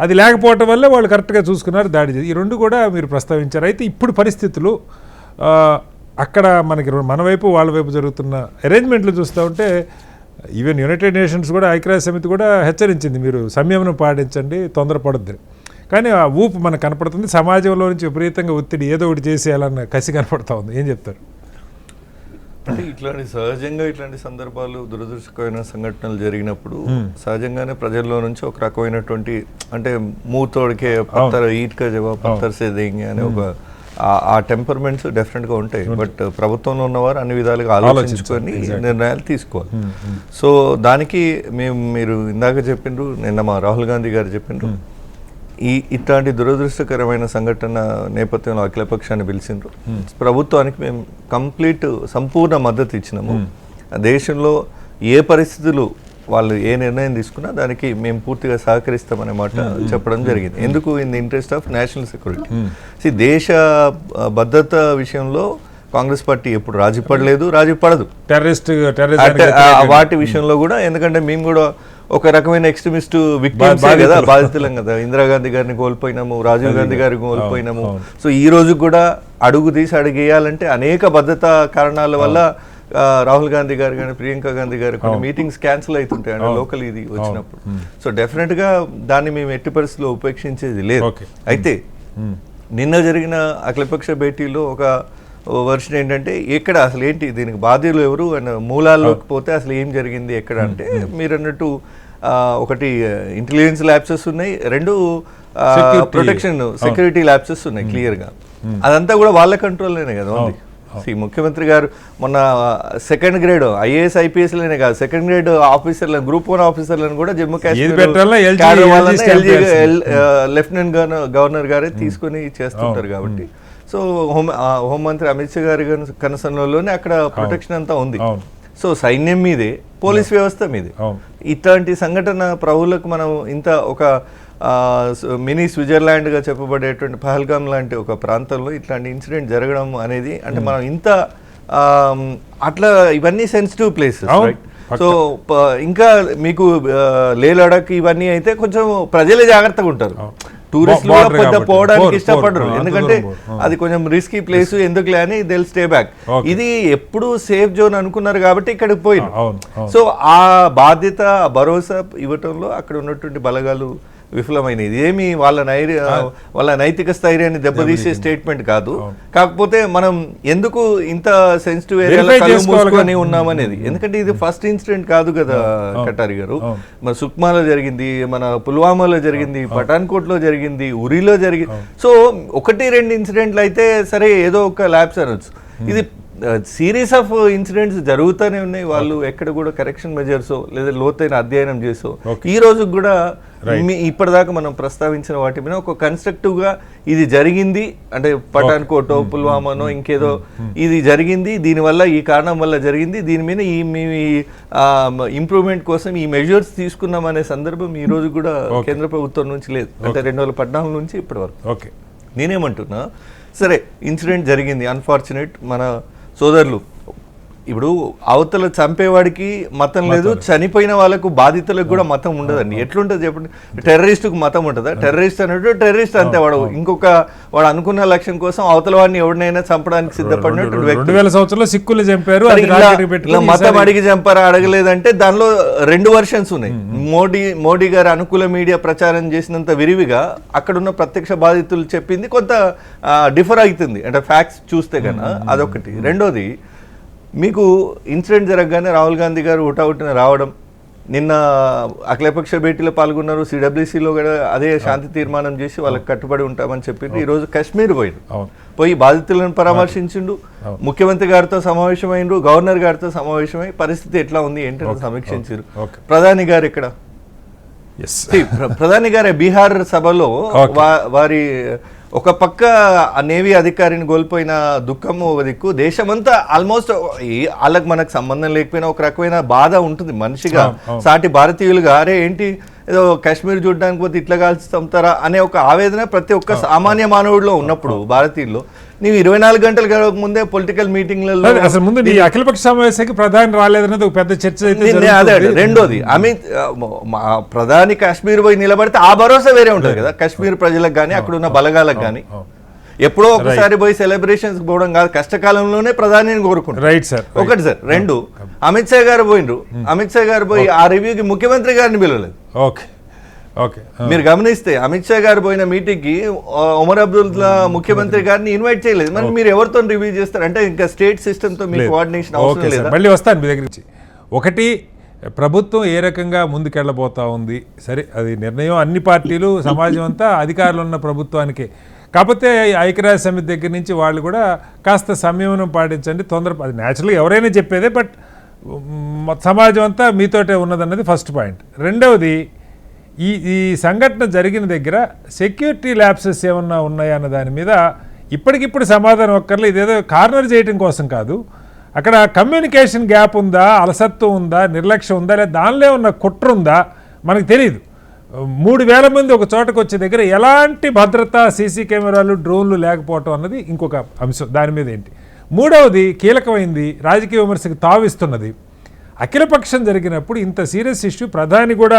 అది లేకపోవటం వల్లే వాళ్ళు కరెక్ట్గా చూసుకున్నారు, దాడి చేసి. ఈ రెండు కూడా మీరు ప్రస్తావించారు. అయితే ఇప్పుడు పరిస్థితులు అక్కడ మనకి మన వైపు వాళ్ళ వైపు జరుగుతున్న అరేంజ్మెంట్లు చూస్తూ ఉంటే ఈవెన్ యునైటెడ్ నేషన్స్ కూడా, ఐక్యరాజ్య సమితి కూడా హెచ్చరించింది, మీరు సంయమనం పాటించండి, తొందరపడద్దు. కానీ ఆ ఊపు మనకు కనపడుతుంది. సమాజంలో నుంచి విపరీతంగా ఒత్తిడి, ఏదో ఒకటి చేసేయాలన్న కసి కనపడతా ఉంది. ఏం చెప్తారు? అంటే సహజంగా ఇట్లాంటి సందర్భాలు, దురదృష్టకరమైన సంఘటనలు జరిగినప్పుడు సహజంగానే ప్రజల్లో నుంచి ఒక రకమైనటువంటి, అంటే మూతోడికే పత్తర్ ఈట్కా జవాబ్ పత్తర్ సే దేంగే అనే ఒక ఆ టెంపర్మెంట్స్ డెఫినెట్గా ఉంటాయి. బట్ ప్రభుత్వంలో ఉన్నవారు అన్ని విధాలుగా ఆలోచించుకొని నిర్ణయాలు తీసుకోవాలి. సో దానికి మీరు ఇందాక చెప్పిండ్రు, నిన్న మా రాహుల్ గాంధీ గారు చెప్పిండ్రు, ఇట్లాంటి దురదృష్టకరమైన సంఘటన నేపథ్యంలో అఖిలపక్షాన్ని పిలిచిండ్రు. ప్రభుత్వానికి మేము సంపూర్ణ మద్దతు ఇచ్చినాము. దేశంలో ఏ పరిస్థితులు వాళ్ళు ఏ నిర్ణయం తీసుకున్నా దానికి మేము పూర్తిగా సహకరిస్తామనే మాట చెప్పడం జరిగింది. ఎందుకు? In the interest of national security. దేశ భద్రత విషయంలో కాంగ్రెస్ పార్టీ ఎప్పుడు రాజీ పడలేదు, రాజీ పడదు. వాటి విషయంలో కూడా, ఎందుకంటే మేము కూడా ఒక రకమైన ఎక్స్ట్రీమిస్ట్ విక్టిమ్స్ కదా, బాధితులం కదా. ఇందిరాగాంధీ గారిని కోల్పోయినాము, రాజీవ్ గాంధీ గారిని కోల్పోయినాము. సో ఈ రోజు కూడా అడుగు తీసి అడిగేయాలంటే అనేక భద్రతా కారణాల వల్ల రాహుల్ గాంధీ గారు కానీ, ప్రియాంక గాంధీ గారు కొన్ని మీటింగ్స్ క్యాన్సిల్ అవుతుంటాయి అంటే లోకల్ ఇది వచ్చినప్పుడు. సో డెఫినెట్ గా దాన్ని మేము ఎట్టి పరిస్థితుల్లో ఉపేక్షించేది లేదు. అయితే నిన్న జరిగిన అఖిలపక్ష భేటీలో ఒక వర్షన్ ఏంటంటే, ఎక్కడ అసలు ఏంటి దీనికి బాధ్యులు ఎవరు అండ్ మూలాల్లోకి పోతే అసలు ఏం జరిగింది ఎక్కడ అంటే, మీరు అన్నట్టు ఒకటి ఇంటెలిజెన్స్ ల్యాబ్సెస్ ఉన్నాయి, రెండు ప్రొటెక్షన్ సెక్యూరిటీ ల్యాబ్సెస్ ఉన్నాయి క్లియర్ గా. అదంతా కూడా వాళ్ళ కంట్రోల్లోనే కదా ఉంది. ముఖ్యమంత్రి గారు మొన్న సెకండ్ గ్రేడ్ ఐఏఎస్ ఐపీఎస్ లోనే కాదు, సెకండ్ గ్రేడ్ ఆఫీసర్లను, గ్రూప్ 1 ఆఫీసర్లను కూడా జమ్మూ కాశ్మీర్ లెఫ్టినెంట్ గవర్నర్ గారే తీసుకుని చేస్తుంటారు. కాబట్టి సో హోంమంత్రి అమిత్ షా గారి కనసంలోనే అక్కడ ప్రొటెక్షన్ అంతా ఉంది. సో సైన్యం మీదే, పోలీస్ వ్యవస్థ మీదే. ఇట్లాంటి సంఘటన ప్రభువులకు మనం ఇంత ఒక మినీ స్విట్జర్లాండ్గా చెప్పబడేటువంటి పహల్గామ్ లాంటి ఒక ప్రాంతంలో ఇట్లాంటి ఇన్సిడెంట్ జరగడం అనేది, అంటే మనం ఇంత అట్లా ఇవన్నీ సెన్సిటివ్ ప్లేసెస్. సో ఇంకా మీకు లే లడాక్ ఇవన్నీ అయితే కొంచెం ప్రజలే జాగ్రత్తగా ఉంటారు. టూరిస్టులు కూడా పెద్ద పోవడానికి ఇష్టపడరు, ఎందుకంటే అది కొంచెం రిస్కీ ప్లేస్, ఎందుకులే అని దిల్ స్టే బ్యాక్. ఇది ఎప్పుడు సేఫ్ జోన్ అనుకున్నారు కాబట్టి ఇక్కడికి పోయింది. సో ఆ బాధ్యత, భరోసా ఇవ్వటంలో అక్కడ ఉన్నటువంటి బలగాలు విఫలమైనది. ఏమి వాళ్ళ నైతిక స్థైర్యాన్ని దెబ్బతీసే స్టేట్మెంట్ కాదు. కాకపోతే మనం ఎందుకు ఇంత సెన్సిటివ్ ఏరియాలో కళ్ళు మూసుకొని ఉన్నామనేది, ఎందుకంటే ఇది ఫస్ట్ ఇన్సిడెంట్ కాదు కదా కటారి గారు. మన సుక్మాలో జరిగింది, మన పుల్వామాలో జరిగింది, పఠాన్కోట్ లో జరిగింది, ఉరిలో జరిగింది. సో 1-2 ఇన్సిడెంట్లు అయితే సరే ఏదో ఒక ల్యాబ్స్ అనొచ్చు. ఇది సిరీస్ ఆఫ్ ఇన్సిడెంట్స్ జరుగుతూనే ఉన్నాయి. వాళ్ళు ఎక్కడ కూడా కరెక్షన్ మెజర్స్ లేదా లోతైన అధ్యయనం చేసో ఈ రోజు కూడా ఇప్పటిదాకా మనం ప్రస్తావించిన వాటి మీద ఒక కన్స్ట్రక్టివ్ గా ఇది జరిగింది అంటే పఠాన్కోటో పుల్వామానో ఇంకేదో ఇది జరిగింది, దీనివల్ల ఈ కారణం వల్ల జరిగింది, దీని మీద ఈ ఇంప్రూవ్మెంట్ కోసం ఈ మెజర్స్ తీసుకున్నాం అనే సందర్భం ఈ రోజు కూడా కేంద్ర ప్రభుత్వం నుంచి లేదు. అంటే 2014 నుంచి ఇప్పటి వరకు. నేనేమంటున్నా, సరే ఇన్సిడెంట్ జరిగింది, అన్ఫార్చునేట్. మన సోదరులు ఇప్పుడు అవతల చంపేవాడికి మతం లేదు, చనిపోయిన వాళ్ళకు బాధితులకు కూడా మతం ఉండదండి. ఎట్లుంటుంది చెప్పండి? టెర్రరిస్టుకు మతం ఉంటుందా? టెర్రరిస్ట్ అన్నట్టు టెర్రరిస్ట్ అంతే. వాడు అనుకున్న లక్ష్యం కోసం అవతల వాడిని ఎవరినైనా చంపడానికి సిద్ధపడినట్టు. 2000 సంవత్సరంలో సిక్కులు చంపారు, మతం అడిగి చంపారా అడగలేదంటే దానిలో 2 వర్షన్స్ ఉన్నాయి. మోడీ గారు అనుకూల మీడియా ప్రచారం చేసినంత విరివిగా అక్కడున్న ప్రత్యక్ష బాధితులు చెప్పింది కొంత డిఫర్ అవుతుంది, అంటే ఫ్యాక్ట్స్ చూస్తే కన్నా. అదొకటి. రెండోది, మీకు ఇన్సిడెంట్ జరగగానే రాహుల్ గాంధీ గారు హుటాహుటిన రావడం, నిన్న అఖిలపక్ష భేటీలో పాల్గొన్నారు, సిడబ్ల్యూసీలో కూడా అదే శాంతి తీర్మానం చేసి వాళ్ళకి కట్టుబడి ఉంటామని చెప్పి ఈరోజు కాశ్మీర్ పోయి బాధితులను పరామర్శించిండు, ముఖ్యమంత్రి గారితో సమావేశమైండు, గవర్నర్ గారితో సమావేశమై పరిస్థితి ఎట్లా ఉంది ఏంటంటే సమీక్షించారు. ప్రధాని గారు ఇక్కడ ఎస్ ప్రధాని గారి బీహార్ సభలో వారి ఒక పక్క నేవీ అధికారిని కోల్పోయిన దుఃఖము ఒక దిక్కు, దేశమంతా ఆల్మోస్ట్ వాళ్ళకి మనకు సంబంధం లేకపోయినా ఒక రకమైన బాధ ఉంటుంది మనిషిగా, సాటి భారతీయులుగా. అరే ఏంటి ఏదో కాశ్మీర్ చూడడానికి పోతే ఇట్లా కాల్చి చంపుతారా అనే ఒక ఆవేదన ప్రతి ఒక్క సామాన్య మానవుడిలో ఉన్నప్పుడు భారతీయుల్లో నీవు 24 గంటల ముందే పొలిటికల్ మీటింగ్లలో అసలు ముందు నీ అఖిలపక్ష సమావేశానికి ప్రధాని రాలేదనేది ఒక పెద్ద చర్చ అదే. రెండోది ప్రధాని కాశ్మీర్ పోయి నిలబడితే ఆ భరోసా వేరే ఉంటుంది కదా కాశ్మీర్ ప్రజలకు కానీ అక్కడ ఉన్న బలగాలకు కానీ. ఎప్పుడో ఒకసారి పోయి సెలబ్రేషన్స్ పోవడం కాదు, కష్టకాలంలోనే ప్రధానిని కోరుకుంటారు. Right sir. ఒకటి సార్. రెండు, అమిత్ షా గారు పోయినరు, అమిత్ షా గారు పోయి ఆ రివ్యూకి ముఖ్యమంత్రి గారిని పిలవలేదు. Okay okay. మీరు గమనిస్తే అమిత్ షా గారు పోయిన మీటింగ్ కి ఒమర్ అబ్దుల్లా ముఖ్యమంత్రి గారిని ఇన్వైట్ చేయలేదు. మరి మీరు ఎవరితో రివ్యూ చేస్తారు అంటే ఇంకా స్టేట్ సిస్టమ్ తో మీ కోఆర్డినేషన్ అవసరం లేదా? మళ్ళీ వస్తాను మీ దగ్గర నుంచి. ఒకటి, ప్రభుత్వం ఏ రకంగా ముందుకెళ్ళబోతా ఉంది, సరే అది నిర్ణయం అన్ని పార్టీలు సమాజం అంతా అధికారులు ఉన్న ప్రభుత్వానికి. కాకపోతే ఐక్యరాజ్య సమితి దగ్గర నుంచి వాళ్ళు కూడా కాస్త సంయమనం పాటించండి, అది న్యాచురల్గా ఎవరైనా చెప్పేదే, బట్ సమాజం అంతా మీతోటే ఉన్నదన్నది ఫస్ట్ పాయింట్. రెండవది, ఈ సంఘటన జరిగిన దగ్గర సెక్యూరిటీ ల్యాప్సెస్ ఏమన్నా ఉన్నాయా అన్న దాని మీద ఇప్పటికిప్పుడు సమాధానం ఒక్కర్లే. ఇదేదో కార్నర్ చేయడం కోసం కాదు, అక్కడ కమ్యూనికేషన్ గ్యాప్ ఉందా, అలసత్వం ఉందా, నిర్లక్ష్యం ఉందా, లేదా దానిలో ఉన్న కుట్ర ఉందా మనకు తెలియదు. 3000 మంది ఒక చోటకు వచ్చే దగ్గర ఎలాంటి భద్రత, సీసీ కెమెరాలు, డ్రోన్లు లేకపోవటం అన్నది ఇంకొక అంశం. దాని మీద ఏంటి? మూడవది కీలకమైంది, రాజకీయ విమర్శకు తావిస్తున్నది, అఖిలపక్షం జరిగినప్పుడు ఇంత సీరియస్ ఇష్యూ, ప్రధాని కూడా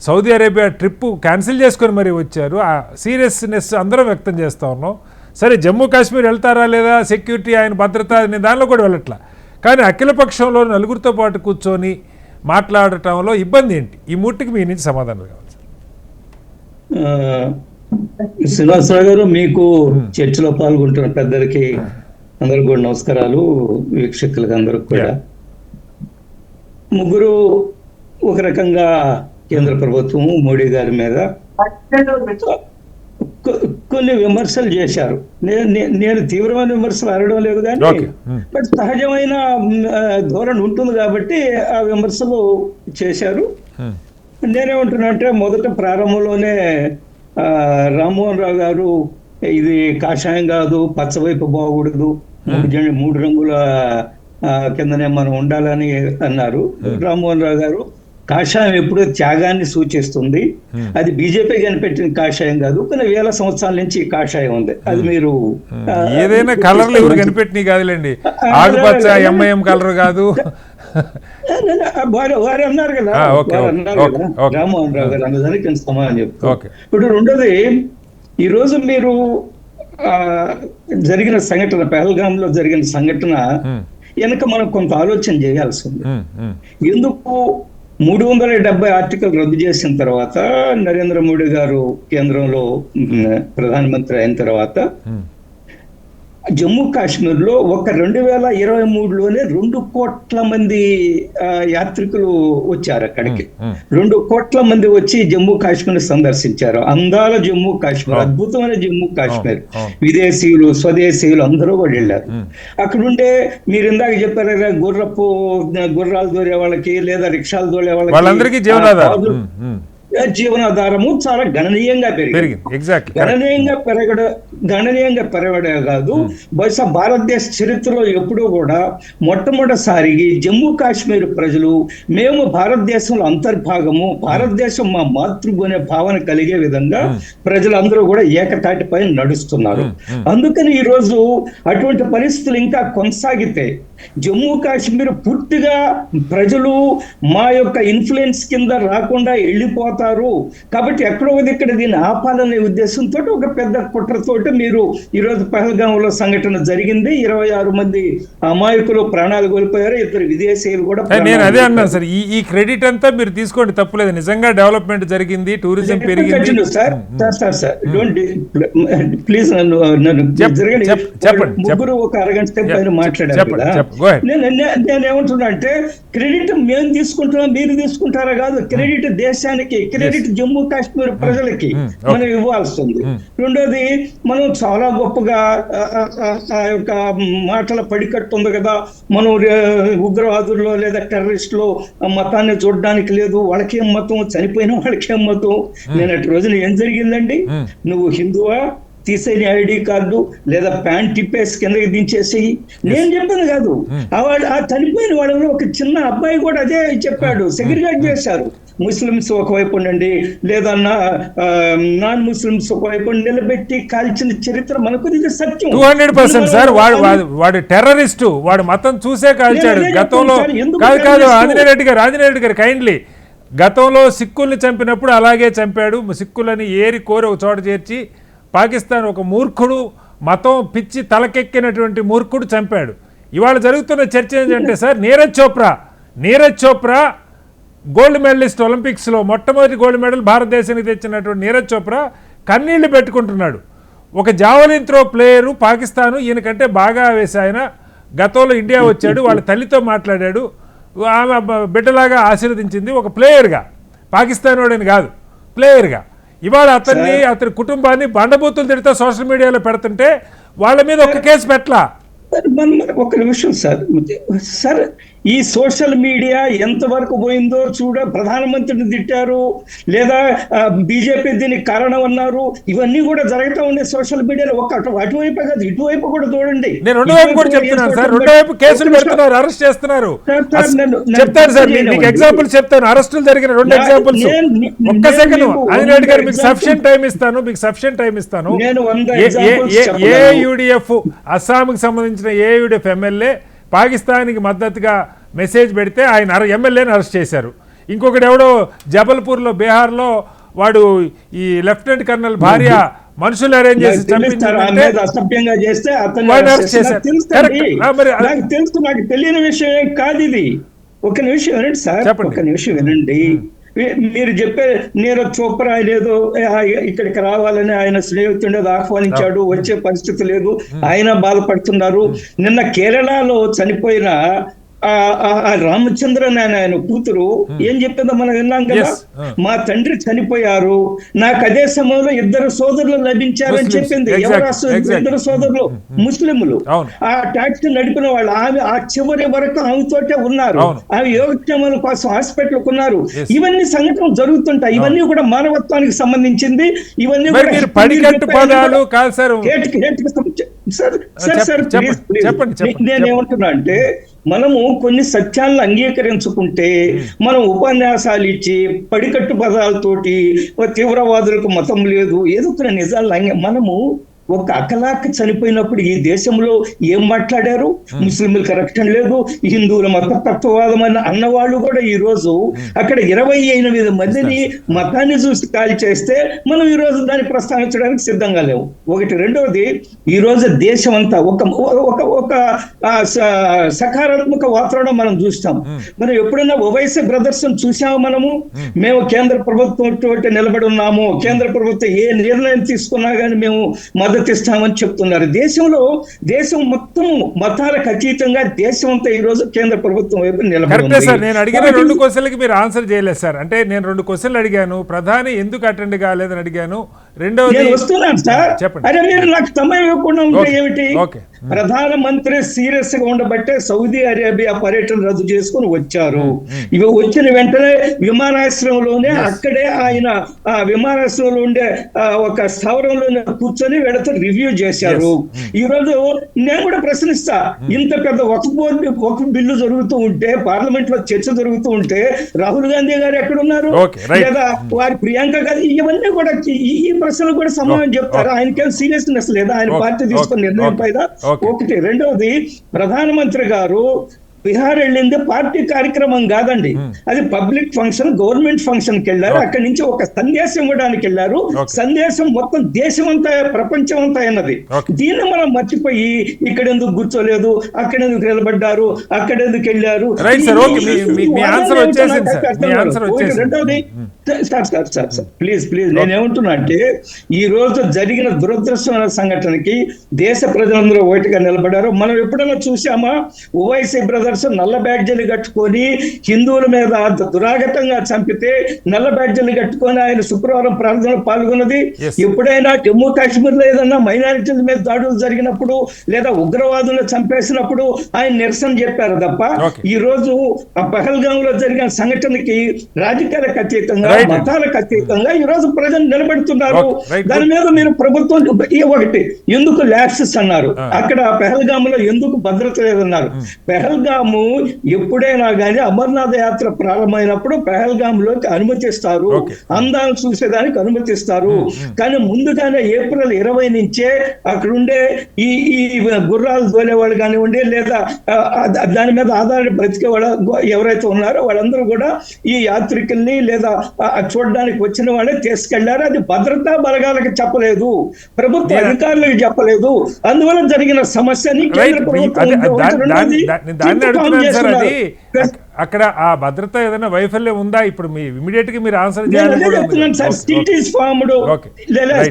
సౌదీ అరేబియా ట్రిప్పు క్యాన్సిల్ చేసుకొని మరీ వచ్చారు. ఆ సీరియస్నెస్ అందరం వ్యక్తం చేస్తూ ఉన్నాం. సరే జమ్మూ కాశ్మీర్ వెళ్తారా లేదా, సెక్యూరిటీ, ఆయన భద్రత, నేను దానిలో కూడా వెళ్ళట్లా. కానీ అఖిలపక్షంలో నలుగురితో పాటు కూర్చొని మాట్లాడటంలో ఇబ్బంది ఏంటి? ఈ మూటికి మీ నుంచి సమాధానం కావాలి. శ్రీనివాసరావు గారు, మీకు చర్చలో పాల్గొంటున్న పెద్దలకి అందరికి కూడా నమస్కారాలు, వీక్షకులకి అందరికి కూడా. ముగ్గురు ఒక రకంగా కేంద్ర ప్రభుత్వం మోడీ గారి మీద కొన్ని విమర్శలు చేశారు. నేను తీవ్రమైన విమర్శలు అనడం లేదు కానీ బట్ సహజమైన ధోరణి ఉంటుంది కాబట్టి ఆ విమర్శలు చేశారు. నేనేమంటున్నా అంటే, మొదట ప్రారంభంలోనే రామ్మోహన్ రావు గారు ఇది కాషాయం కాదు, పచ్చవైపు బాగూడదు, 3 రంగుల కిందనే మనం ఉండాలని అన్నారు. రామ్మోహన్ రావు గారు కాషాయం ఎప్పుడూ త్యాగాన్ని సూచిస్తుంది, అది బీజేపీ కనిపెట్టిన కాషాయం కాదు, కొన్ని వేల సంవత్సరాల నుంచి ఈ కాషాయం ఉంది. అది మీరు ఏదైనా కలర్లు ఎవరు కనిపెట్టినవి కాదులేండి, ఆకుపచ్చ ఎంఐఎం కలర్ కాదు, వారు అన్నారు కదా, రామ్మోహన్ రావు గారు అన్నదానికి సమాధానం చెప్తారు. ఇప్పుడు రెండోది, ఈరోజు మీరు జరిగిన సంఘటన, పహల్గామ్లో జరిగిన సంఘటన వెనక మనం కొంత ఆలోచన చేయాల్సి ఉంది. ఎందుకు 370 ఆర్టికల్ రద్దు చేసిన తర్వాత, నరేంద్ర మోడీ గారు కేంద్రంలో ప్రధానమంత్రి అయిన తర్వాత, జమ్మూ కాశ్మీర్ లో ఒక 2023లోనే 2 కోట్ల మంది యాత్రికులు వచ్చారు అక్కడికి. 2 కోట్ల మంది వచ్చి జమ్మూ కాశ్మీర్ సందర్శించారు. అందాల జమ్మూ కాశ్మీర్, అద్భుతమైన జమ్మూ కాశ్మీర్. విదేశీయులు, స్వదేశీయులు అందరూ కూడా వెళ్ళారు. అక్కడుండే మీరు ఇందాక చెప్పారు కదా, గుర్రాలు దూరే వాళ్ళకి లేదా రిక్షాలు దూరే వాళ్ళకి జీవనాధారము చాలా గణనీయంగా పెరిగింది. గణనీయంగా పెరగడే కాదు, బహుశా భారతదేశ చరిత్రలో ఎప్పుడూ కూడా మొట్టమొదటిసారికి జమ్మూ కాశ్మీర్ ప్రజలు మేము భారతదేశంలో అంతర్భాగము, భారతదేశం మా మాతృభూమి అనే భావన కలిగే విధంగా ప్రజలందరూ కూడా ఏకతాటిపై నడుస్తున్నారు. అందుకని ఈ రోజు అటువంటి పరిస్థితులు ఇంకా కొనసాగితే జమ్మూ కాశ్మీర్ పూర్తిగా ప్రజలు మా యొక్క ఇన్ఫ్లుయెన్స్ కింద రాకుండా వెళ్ళిపోతారు. కాబట్టి ఎక్కడో ఇక్కడ దీన్ని ఆపాలనే ఉద్దేశంతో ఒక పెద్ద కుట్రతోటి మీరు ఈరోజు పహల్గాంలో సంఘటన జరిగింది. 26 మంది అమాయకులు ప్రాణాలు కోల్పోయారు, 2 విదేశీయులు కూడా. నేను అదే అన్నాను సార్, ఈ క్రెడిట్ అంతా మీరు తీసుకోండి, తప్పులేదు. నిజంగా డెవలప్మెంట్ జరిగింది, టూరిజం పెరిగింది. సార్ ప్లీజ్ నన్ను చెప్పండి. ముగ్గురు ఒక అరగంట సేపు ఆయన మాట్లాడారు. నేనేమంటున్నా అంటే, క్రెడిట్ మేము తీసుకుంటున్నాం మీరు తీసుకుంటారా కాదు, క్రెడిట్ దేశానికి, క్రెడిట్ జమ్మూ కాశ్మీర్ ప్రజలకి మనం ఇవ్వాల్సింది. రెండోది మనం చాలా గొప్పగా ఆ యొక్క మాటల పడికట్టు ఉంది కదా, మనం ఉగ్రవాదుల్లో లేదా టెర్రరిస్టులో మతాన్ని చూడడానికి లేదు, వాళ్ళకేం మతం, చనిపోయిన వాళ్ళకేం మతం. నేనటి రోజున ఏం జరిగిందండి, నువ్వు హిందువా తీసేని ఐడి కార్డు లేదా ప్యాంట్ టిప్పేసి కిందకి దించేసి, నేను చెప్పాను కాదు, ఆ చనిపోయిన వాళ్ళలో ఒక చిన్న అబ్బాయి కూడా అదే చెప్పాడు, సెగ్రిగేట్ చేశారు. ముస్లిమ్స్ ఒకవైపు ఉండండి లేదా నాన్ ముస్లిమ్స్ ఒకవైపు నిలబెట్టి కాల్చిన చరిత్ర మనకు ఇది సత్యం. 200% సార్. వాడు టెర్రరిస్టు, వాడు మతం చూసే కాల్చాడు గతంలో. కాదు ఆంజనేయ రెడ్డి గారు కైండ్లీ, గతంలో సిక్కుల్ని చంపినప్పుడు అలాగే చంపాడు. సిక్కులని ఏరి కోరి ఒక చోట చేర్చి పాకిస్తాన్ ఒక మూర్ఖుడు, మతం పిచ్చి తలకెక్కినటువంటి మూర్ఖుడు చంపాడు. ఇవాళ జరుగుతున్న చర్చ ఏంటంటే sir, Neeraj Chopra gold medalist, ఒలింపిక్స్లో మొట్టమొదటి గోల్డ్ మెడల్ భారతదేశానికి తెచ్చినటువంటి నీరజ్ చోప్రా కన్నీళ్లు పెట్టుకుంటున్నాడు. ఒక జావలిన్ త్రో ప్లేయరు పాకిస్తాను, ఈయనకంటే బాగా వేసి ఆయన గతంలో ఇండియా వచ్చాడు, వాళ్ళ తల్లితో మాట్లాడాడు, ఆమె బిడ్డలాగా ఆశీర్వదించింది. ఒక ప్లేయర్గా, పాకిస్తాన్ వాడని కాదు, ప్లేయర్గా. ఇవాళ అతని కుటుంబాన్ని బండబూతులు తిడితే సోషల్ మీడియాలో పెడుతుంటే వాళ్ళ మీద ఒక కేసు పెట్టలా. ఒక నిమిషం సార్, ఈ సోషల్ మీడియా ఎంతవరకు పోయిందో ప్రధానమంత్రిని తిట్టారు లేదా బీజేపీ దీనికి కారణం అన్నారు, ఇవన్నీ కూడా జరుగుతూ ఉన్నాయి సోషల్ మీడియాలో. అటువైపు కాదు ఇటువైపు కూడా చూడండి. నేను రెండో వైపు కూడా చెప్తున్నాను సార్, రెండో వైపు కేసులు పెడుతున్నారు, అరెస్ట్ చేస్తున్నారు. చెప్తాను సార్, మీకు ఎగ్జాంపుల్ చెప్తాను, అరెస్టులు జరిగిన 2 ఎగ్జాంపుల్స్. ఒక్క సెకండ్ ఆంజనేయ గారు, మీకు సఫిషియెంట్ టైం ఇస్తాను. ఏయుడిఎఫ్ అస్సాంకి సంబంధించిన ఏయుడిఎఫ్ ఎమ్మెల్యే పాకిస్తాన్కి మద్దతుగా మెసేజ్ పెడితే ఆయన ఎమ్మెల్యేని అరెస్ట్ చేశారు. ఇంకొకటి ఎవడో జబల్పూర్లో బీహార్లో వాడు ఈ లెఫ్టినెంట్ కర్నల్ భార్య మనుషులు అరేంజ్ చేసి అసభ్యంగా చేస్తే తెలుసు, నాకు తెలియని విషయం ఏం కాదు ఇది. ఒక నిమిషం వినండి సార్, ఒక నిమిషం వినండి. మీరు చెప్పే నీరజ్ చోప్రా లేదో ఇక్కడికి రావాలని ఆయన స్నేహితుడు ఆహ్వానించాడు, వచ్చే పరిస్థితి లేదు, ఆయన బాధపడుతున్నారు. నిన్న కేరళలో చనిపోయిన రామచంద్రన్ ఆయన కూతురు ఏం చెప్పిందో మనం విన్నాం కదా, మా తండ్రి చనిపోయారు, నాకు అదే సమయంలో 2 సోదరులు లభించారని చెప్పింది. ఎవరు 2 సోదరులు? ముస్లింలు. ఆ టాక్సీ నడిపిన వాళ్ళు, ఆమె ఆ చివరి వరకు ఆమెతోటే ఉన్నారు, ఆమె యోగక్షేమాల కోసం హాస్పిటల్కి ఉన్నారు. ఇవన్నీ సంఘటనలు జరుగుతుంటాయి, ఇవన్నీ కూడా మానవత్వానికి సంబంధించింది. ఇవన్నీ నేనేమంటున్నా అంటే, మనము కొన్ని సత్యాలను అంగీకరించుకుంటే, మనం ఉపన్యాసాలు ఇచ్చి పడికట్టు పదాలతోటి తీవ్రవాదులకు మతం లేదు, ఏదో కొన్ని నిజాలు మనము ఒక అకలాక్ చనిపోయినప్పుడు ఈ దేశంలో ఏం మాట్లాడారు? ముస్లింలకు రక్షణ లేదు, హిందువుల మతతత్వవాదం అన్నవాళ్ళు కూడా ఈ రోజు అక్కడ 28 మందిని మతాన్ని చూసి కాల్ చేస్తే మనం ఈ రోజు దాన్ని ప్రస్తావించడానికి సిద్ధంగా లేవు. ఒకటి. రెండవది, ఈ రోజు దేశం అంతా ఒక సకారాత్మక వాతావరణం మనం చూస్తాం. మనం ఎప్పుడైనా ఓవైసీ బ్రదర్స్ చూసాము మనము? మేము కేంద్ర ప్రభుత్వం నిలబడి ఉన్నాము, కేంద్ర ప్రభుత్వం ఏ నిర్ణయం తీసుకున్నా కానీ మేము మద్దతిస్తామని చెప్తున్నారు. దేశం మొత్తం మతాలకు అతీతంగా దేశం అంతా ఈ రోజు కేంద్ర ప్రభుత్వం వైపు నిలబడి. సార్, నేను అడిగిన 2 క్వశ్చన్లకి మీరు ఆన్సర్ చేయలేదు సార్. అంటే నేను 2 క్వశ్చన్లు అడిగాను, ప్రధాని ఎందుకు అటెండ్ కాలేదని అడిగాను. రెండవది వస్తున్నాను సార్, అరే మీరు నాకు సమయం ఇవ్వకుండా ఉంటే ఏమిటి? ప్రధానమంత్రి సీరియస్ గా ఉండబట్టే సౌదీ అరేబియా పర్యటన రద్దు చేసుకుని వచ్చారు. ఇవి వచ్చిన వెంటనే విమానాశ్రయంలోనే అక్కడే ఆయన విమానాశ్రయంలో ఉండే ఒక స్థావరంలోనే కూర్చొని వీళ్ళతో రివ్యూ చేశారు. ఈ రోజు నేను కూడా ప్రశ్నిస్తా, ఇంత పెద్ద వక్ఫ్ బిల్లు జరుగుతూ ఉంటే, పార్లమెంట్ లో చర్చ జరుగుతూ ఉంటే రాహుల్ గాంధీ గారు ఎక్కడున్నారు, లేదా వారి ప్రియాంక గాంధీ, ఇవన్నీ కూడా ఈ ప్రశ్నలు కూడా సమాధానం చెప్తారు. ఆయనకేం సీరియస్నెస్ లేదా ఆయన పార్టీ తీసుకున్న నిర్ణయం పైన? ఒకటి. రెండవది, ప్రధానమంత్రి గారు బీహార్ వెళ్ళింది పార్టీ కార్యక్రమం కాదండి, అది పబ్లిక్ ఫంక్షన్, గవర్నమెంట్ ఫంక్షన్ కి వెళ్ళారు. అక్కడి నుంచి ఒక సందేశం ఇవ్వడానికి వెళ్ళారు. సందేశం మొత్తం దేశం అంతా, ప్రపంచం అంతా అన్నది. దీన్ని మనం మర్చిపోయి ఇక్కడ ఎందుకు కూర్చోలేదు, అక్కడ ఎందుకు నిలబడ్డారు, అక్కడ ఎందుకు వెళ్ళారు. రెండవది, సార్ ప్లీజ్ నేనేమంటున్నా అంటే, ఈ రోజు జరిగిన దురదృష్టమైన సంఘటనకి దేశ ప్రజలందరూ ఒకటిగా నిలబడ్డారు. మనం ఎప్పుడైనా చూసామా ఓవైసీ బ్రదర్స్ కిల్లర్స్ నల్ల బ్యాడ్జీలు కట్టుకొని హిందువుల మీద దురాగతంగా చంపితే నల్ల బ్యాడ్జీలు కట్టుకొని ఆయన శుక్రవారం ప్రార్థనలో పాల్గొన్నది. ఎప్పుడైనా జమ్మూ కాశ్మీర్ లో ఏదన్నా మైనారిటీల మీద దాడులు జరిగినప్పుడు లేదా ఉగ్రవాదులు చంపేసినప్పుడు ఆయన నిరసన చెప్పారు తప్ప ఈ రోజు పహల్గామ్ లో జరిగిన సంఘటనకి రాజకీయాలకు అతీతంగా మతాలకు అతీతంగా ఈ రోజు ప్రజలు నిలబెడుతున్నారు. దాని మీద మీరు ప్రభుత్వం ఒకటి ఎందుకు ల్యాప్సెస్ అన్నారు, అక్కడ పెహల్గామ్ లో ఎందుకు భద్రత లేదన్నారు. పెహల్గాము ఎప్పుడైనా గానీ అమర్నాథ్ యాత్ర ప్రారంభమైనప్పుడు పెహల్గామ్ లోకి అనుమతిస్తారు, అందాలను చూసేదానికి అనుమతిస్తారు. కానీ ముందుగానే ఏప్రిల్ 20 నుంచే అక్కడ ఉండే ఈ గుర్రాలు తోలేవాళ్ళు కానివ్వండి లేదా దాని మీద ఆధారపడి బ్రతికే వాళ్ళు ఎవరైతే ఉన్నారో వాళ్ళందరూ కూడా ఈ యాత్రికుల్ని లేదా చూడడానికి వచ్చిన వాళ్ళే తీసుకెళ్లారు. అది భద్రతా బలగాలకు చెప్పలేదు, ప్రభుత్వ అధికారులకు చెప్పలేదు. అందువల్ల జరిగిన సమస్యని కేంద్ర ప్రభుత్వం అక్కడ ఆ భద్రత ఏదైనా వైఫల్యం ఉందా? ఇప్పుడు మీ ఇమిడియట్ గా మీరు ఆన్సర్ చేయాలి.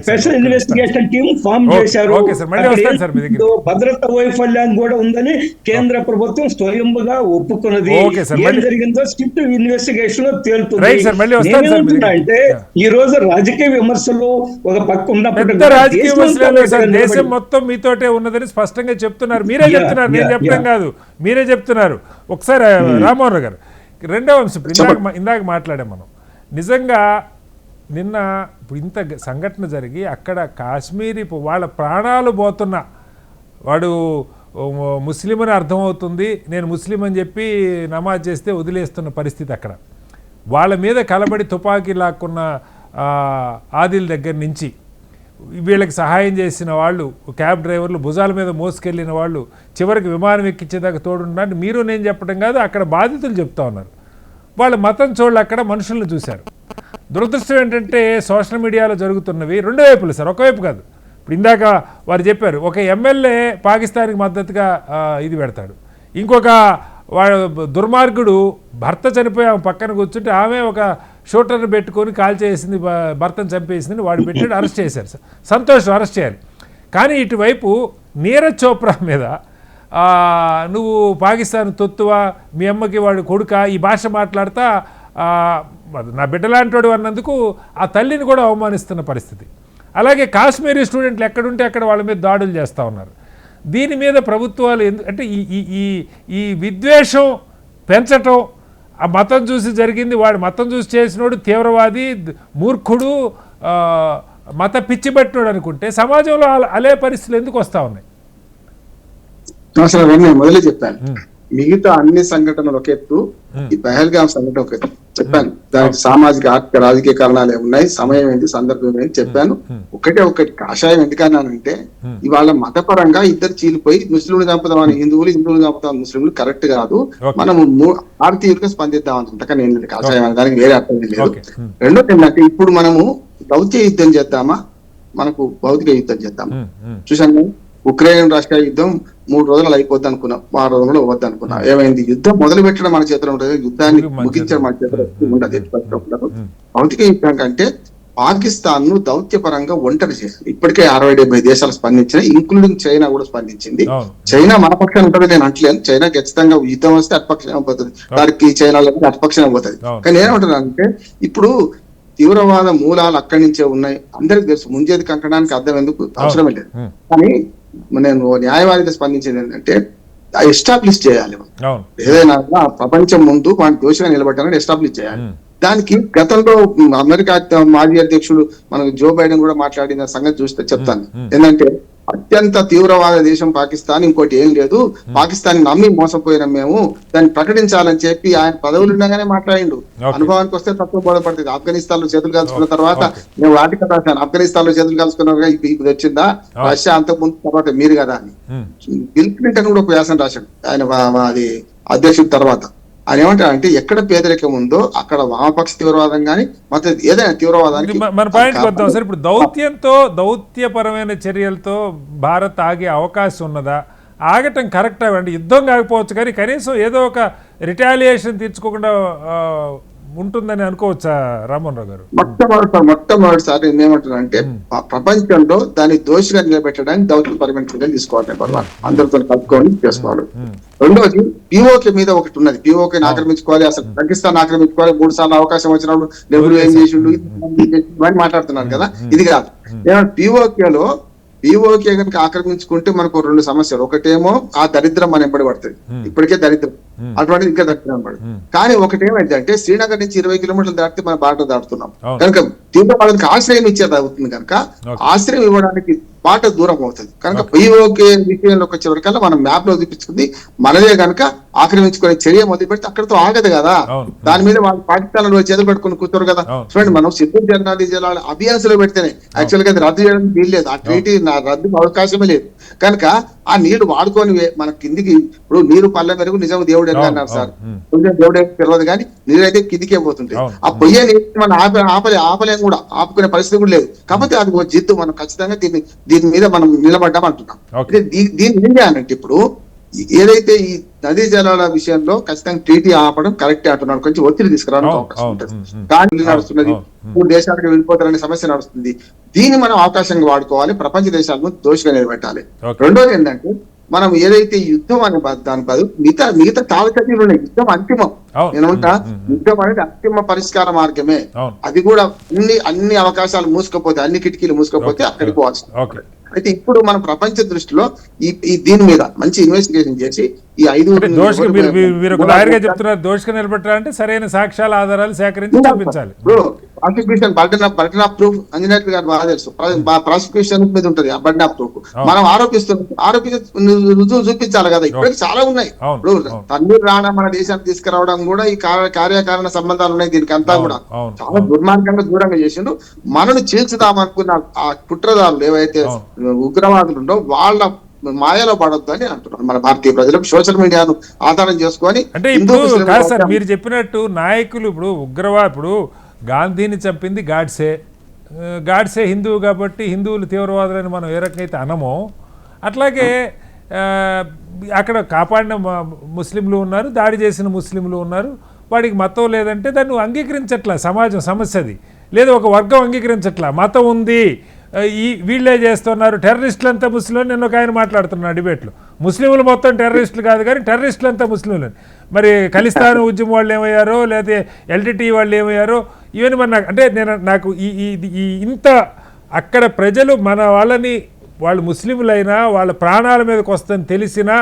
స్పెషల్ ఇన్వెస్టిగేషన్ టీమ్ ఫామ్ చేశారు. భద్రత వైఫల్యం కూడా ఉందని కేంద్ర ప్రభుత్వం స్వయంగా ఒప్పుకున్నది. ఏం జరిగిందో స్ట్రిక్ట్ ఇన్వెస్టిగేషన్ లో తేలుతుంది. అంటే ఈ రోజు రాజకీయ విమర్శలు ఒక పక్క ఉన్నప్పుడు దేశం మొత్తం మీతోటే ఉన్నదని స్పష్టంగా చెప్తున్నారు. మీరే చెప్తున్నారు, నేను చెప్పడం కాదు, మీరే చెప్తున్నారు. ఒకసారి రామ్మోహన్ గారు రెండవ అంశం ఇందాక మాట్లాడాం మనం. నిజంగా నిన్న ఇప్పుడు ఇంత సంఘటన జరిగి అక్కడ కాశ్మీరీ వాళ్ళ ప్రాణాలు పోతున్నా వాడు ముస్లిం అని అర్థమవుతుంది, నేను ముస్లిం అని చెప్పి నమాజ్ చేస్తే వదిలేస్తున్న పరిస్థితి అక్కడ. వాళ్ళ మీద కలబడి తుపాకీ లాక్కున్న ఆదిల్ దగ్గర నుంచి వీళ్ళకి సహాయం చేసిన వాళ్ళు, క్యాబ్ డ్రైవర్లు, భుజాల మీద మోసుకెళ్ళిన వాళ్ళు, చివరికి విమానం ఎక్కించేదాకా తోడున్నారని మీరు నేను చెప్పడం కాదు, అక్కడ బాధితులు చెప్తా ఉన్నారు. వాళ్ళ మతం చోళ్ళు అక్కడ మనుషులను చూశారు. దురదృష్టం ఏంటంటే సోషల్ మీడియాలో జరుగుతున్నవి రెండు వైపులు సార్, ఒకవైపు కాదు. ఇప్పుడు ఇందాక వారు చెప్పారు, ఒక ఎమ్మెల్యే పాకిస్తాన్కి మద్దతుగా ఇది పెడతాడు, ఇంకొక దుర్మార్గుడు భర్త చనిపోయి ఆమె పక్కన కూర్చుంటే ఆమె ఒక షూటర్ని పెట్టుకొని కాల్ చేసింది, భర్తను చంపేసిందని వాడు పెట్టాడు, అరెస్ట్ చేశారు సార్. సంతోషం, అరెస్ట్ చేయాలి. కానీ ఇటువైపు నీరజ్ చోప్రా మీద నువ్వు పాకిస్తాన్ తొత్తువా, మీ అమ్మకి వాడు కొడుక, ఈ భాష మాట్లాడతా నా బిడ్డలాంటోడు అన్నందుకు ఆ తల్లిని కూడా అవమానిస్తున్న పరిస్థితి. అలాగే కాశ్మీరీ స్టూడెంట్లు ఎక్కడుంటే అక్కడ వాళ్ళ మీద దాడులు చేస్తూ ఉన్నారు. దీని మీద ప్రభుత్వాలు అంటే ఈ విద్వేషం పెంచటం, ఆ మతం చూసి జరిగింది, వాడు మతం చూసి చేసినోడు తీవ్రవాది, మూర్ఖుడు, మత పిచ్చిబట్టినోడు అనుకుంటే సమాజంలో అలే పరిస్థితులు ఎందుకు వస్తూ ఉన్నాయి? అసలు అవన్నీ మొదలే చెప్పాను. మిగతా అన్ని సంఘటనలు ఒక ఎత్తు, ఈ పహల్గామ్ సంఘటన ఒక ఎత్తు చెప్పాను. దానికి సామాజిక ఆర్థిక రాజకీయ కారణాలు ఏమున్నాయి, సమయం ఏంటి, సందర్భం ఏంటి చెప్పాను. ఒకటి కాషాయం ఎందుకన్నానంటే ఇవాళ మతపరంగా ఇద్దరు చీలిపోయి ముస్లింలు చంపుదామని హిందువులు చంపుతామని ముస్లింలు కరెక్ట్ కాదు. మనము భారతీయులుగా స్పందిద్దామని అంతకన్నా ఏం లేదు, కాషాయం అనే దానికి వేరే అర్థం లేదు. రెండోది ఏంటంటే ఇప్పుడు మనము దౌత్య యుద్ధం చేద్దామా, మనకు భౌతిక యుద్ధం చేద్దామా? చూసాను, ఉక్రెయిన్ రష్యా యుద్ధం 3 రోజులు అయిపోద్ది అనుకున్నాం, 6 రోజులు వద్దు అనుకున్నాం. ఏమైంది? యుద్ధం మొదలు పెట్టడం మన చేతిలో ఉంటుంది, యుద్ధాన్ని ముగించడం మన చేతిలో ఉండదు. భౌతిక యుద్ధం కంటే పాకిస్తాన్ ను దౌత్యపరంగా ఒంటరి చేసింది. ఇప్పటికే 60-70 దేశాలు స్పందించినాయి, ఇంక్లూడింగ్ చైనా కూడా స్పందించింది. చైనా మన పక్షాన్ని ఉంటుంది నేను అంటలేను, చైనా ఖచ్చితంగా యుద్ధం వస్తే అటుపక్షం పోతుంది, దానికి చైనాలో అటుపక్షం పోతుంది. కానీ ఏమంటున్నానంటే ఇప్పుడు తీవ్రవాద మూలాలు అక్కడి నుంచే ఉన్నాయి, అందరికి తెలుసు. ముంజేది కంకడానికి అర్థం ఎందుకు అవసరమే లేదు. కానీ నేను న్యాయవాదిగా స్పందించేది ఏంటంటే ఎస్టాబ్లిష్ చేయాలి. ఏదైనా ప్రపంచం ముందు వాడిని దోషిగా నిలబెట్టాలని ఎస్టాబ్లిష్ చేయాలి. దానికి గతంలో అమెరికా మాజీ అధ్యక్షుడు మనకు జో బైడెన్ కూడా మాట్లాడిన సంగతి చూస్తే చెప్తాను. ఏంటంటే అత్యంత తీవ్రవాద దేశం పాకిస్తాన్, ఇంకోటి ఏం లేదు, పాకిస్తాన్ నమ్మి మోసపోయినాం మేము, దాన్ని ప్రకటించాలని చెప్పి ఆయన పదవులు ఉండగానే మాట్లాడిండు. అనుభవానికి వస్తే తక్కువ బోధపడుతుంది. ఆఫ్ఘనిస్తాన్ లో చేతులు కలుసుకున్న తర్వాత నేను వాటికి రాశాను, ఆఫ్ఘనిస్తాన్ లో చేతులు కలుసుకున్నారుగా ఇప్పుడు వచ్చిందా, రష్యా అంతకు ముందు తర్వాత మీరు కదా అని. బిల్ క్లింటన్ కూడా ఒక వ్యాసం రాశాడు ఆయన అది అధ్యక్షుడి తర్వాత. ఆయన ఏమంటారంటే ఎక్కడ పేదరికం ఉందో అక్కడ వామపక్ష తీవ్రవాదం కానీ మత ఏదైనా తీవ్రవాదానికి మన పాయింట్ వద్దాం సార్. ఇప్పుడు దౌత్యపరమైన చర్యలతో భారత్ ఆగే అవకాశం ఉన్నదా? ఆగటం కరెక్టా అండి? యుద్ధం కాకపోవచ్చు కానీ కనీసం ఏదో ఒక రిటాలియేషన్ తీర్చుకోకుండా ఉంటుందని అనుకోవచ్చా రామ్మోహన్ రావు గారు? మొట్టమొదటిసారి ఏమంటున్నానంటే ప్రపంచంలో దాన్ని దోషిగా నిలబెట్టడానికి దౌత్య పరిమితి చర్యలు తీసుకోవాలి. అందరితో కలుపుకొని చేసుకోవాలి. రెండోది పిఓకే మీద ఒకటి ఉన్నది. పిఓకేని ఆక్రమించుకోవాలి, అసలు పాకిస్తాన్ ఆక్రమించుకోవాలి, 3 సార్లు అవకాశం వచ్చినప్పుడు నెహ్రూ ఏం చేసిండు ఇవన్నీ మాట్లాడుతున్నారు కదా. ఇది కాదు, పిఓకేలో పిఓకే కనుక ఆక్రమించుకుంటే మనకు 2 సమస్యలు. ఒకటేమో ఆ దరిద్రం మన ఎంబడి పడుతుంది, ఇప్పటికే దరిద్రం, అటువంటిది ఇంకా దరిద్రం పడు. కానీ ఒకటేమైందంటే శ్రీనగర్ నుంచి 20 కిలోమీటర్లు దాటితే మన బాట దాటుతున్నాం కనుక తీవ్రవాదానికి ఆశ్రయం ఇచ్చేది అవుతుంది కనుక ఆశ్రయం ఇవ్వడానికి బాట దూరం అవుతుంది కనుక పిఓకే విషయంలోకి వచ్చేవరకల్లా మనం మ్యాప్ లో చూపించుకుంది మనదే కనుక ఆక్రమించుకునే చర్య మొదలు పెడితే అక్కడతో ఆగదు కదా. దాని మీద వాళ్ళు పాకిస్తాన్ లో చేతులు పెట్టుకుని కూర్చోరు కదా. చూడండి, మనం సిద్ధు జర్నది జలాల అభియాన్స్ లో పెడితేనే యాక్చువల్ గా అది రద్దు చేయడానికి వీల్లేదు, ఆ ట్రీటీ రద్దు అవకాశమే లేదు. కనుక ఆ నీళ్లు వాడుకొని మన కిందికి ఇప్పుడు నీరు పల్లె మెరుగు నిజం దేవుడు ఎలా అన్నారు సార్, దేవుడు తెలియదు కానీ నీరైతే కిందికే పోతుంటాయి. ఆ పొయ్యే నీరు మనం ఆపలేం కూడా, ఆపుకునే పరిస్థితి కూడా లేదు. కాకపోతే అది ఒక జిద్దు, మనం ఖచ్చితంగా దీని మీద మనం నిలబడ్డాం అంటున్నాం. దీన్ని ఏం చేయాలంటే ఇప్పుడు ఏదైతే ఈ నదీ జలాల విషయంలో ఖచ్చితంగా ట్రీటీ ఆపడం కరెక్టే అంటున్నాడు, కొంచెం ఒత్తిడి తీసుకురావడానికి అవకాశం ఉంటుంది. కానీ నడుస్తున్నది 3 దేశాలకు వెళ్ళిపోతారనే సమస్య నడుస్తుంది. దీన్ని మనం అవకాశంగా వాడుకోవాలి, ప్రపంచ దేశాలను దోషిగా నిలబెట్టాలి. రెండోది ఏంటంటే మనం ఏదైతే యుద్ధం అనే దాని బదులు మిగతా తాళచర్యలు ఉన్నాయి. యుద్ధం అంతిమం, నేనుంటా యుద్ధం అనేది అంతిమ పరిష్కార మార్గమే. అది కూడా అన్ని అవకాశాలు మూసుకపోతే, అన్ని కిటికీలు మూసుకపోతే అక్కడికి పోవాల్సి. అయితే ఇప్పుడు మనం ప్రపంచ దృష్టిలో ఈ దీని మీద మంచి ఇన్వెస్టిగేషన్ చేసి ఈ 5 చెప్తున్నారు దోషిగా నిలబెట్టాలంటే సరైన సాక్ష్యాల ఆధారాలు సేకరించి చూపించాలి. Prosecution burden of proof Anjaneyulu గారు బాగా తెలుసు, ప్రాసిక్యూషన్ మీద ఉంటుంది ఆ బర్డన్ ఆఫ్ ప్రూఫ్. మనం రుజువు చూపించాలి కదా. ఇప్పటికి చాలా ఉన్నాయి. ఇప్పుడు తన్నీర్ రాణా మన దేశానికి తీసుకురావడం కూడా ఈ కార్యకారణ సంబంధాలు ఉన్నాయి. దీనికి అంతా కూడా చాలా దుర్మార్గంగా దూరంగా చేసిండు. మనను చీల్చుదామనుకున్న ఆ కుట్రదారులు ఏవైతే ఉగ్రవాదులు ఉండో వాళ్ళ మాయలో పడొద్దు అని అంటున్నారు మన భారతీయ ప్రజలకు. సోషల్ మీడియాను ఆధారం చేసుకొని అంటే ఇప్పుడు కాదు సార్ మీరు చెప్పినట్టు నాయకులు ఇప్పుడు గాంధీని చంపింది గాడ్సే హిందువు కాబట్టి హిందువులు తీవ్రవాదులని మనం ఏ రకంగా అనమో అట్లాగే అక్కడ కాపాడిన ముస్లింలు ఉన్నారు, దాడి చేసిన ముస్లింలు ఉన్నారు. వాడికి మతం లేదంటే దాన్ని అంగీకరించట్లా సమాజం, సమస్య అది. లేదు ఒక వర్గం అంగీకరించట్లా, మతం ఉంది, వీళ్ళే చేస్తున్నారు, టెర్రరిస్టులు అంతా ముస్లింలు. నేను ఒక ఆయన మాట్లాడుతున్నాను డిబేట్లో, ముస్లింలు మొత్తం టెర్రరిస్టులు కాదు కానీ టెర్రరిస్టులు అంతా ముస్లింలు. మరి ఖలిస్తాన్ ఉద్యమం వాళ్ళు ఏమయ్యారో లేకపోతే ఎల్టీటీ వాళ్ళు ఏమయ్యారో ఇవన్నీ మరి నాకు ఈ ఇంత అక్కడ ప్రజలు మన వాళ్ళు ముస్లింలైనా వాళ్ళ ప్రాణాల మీదకి వస్తుందని తెలిసినా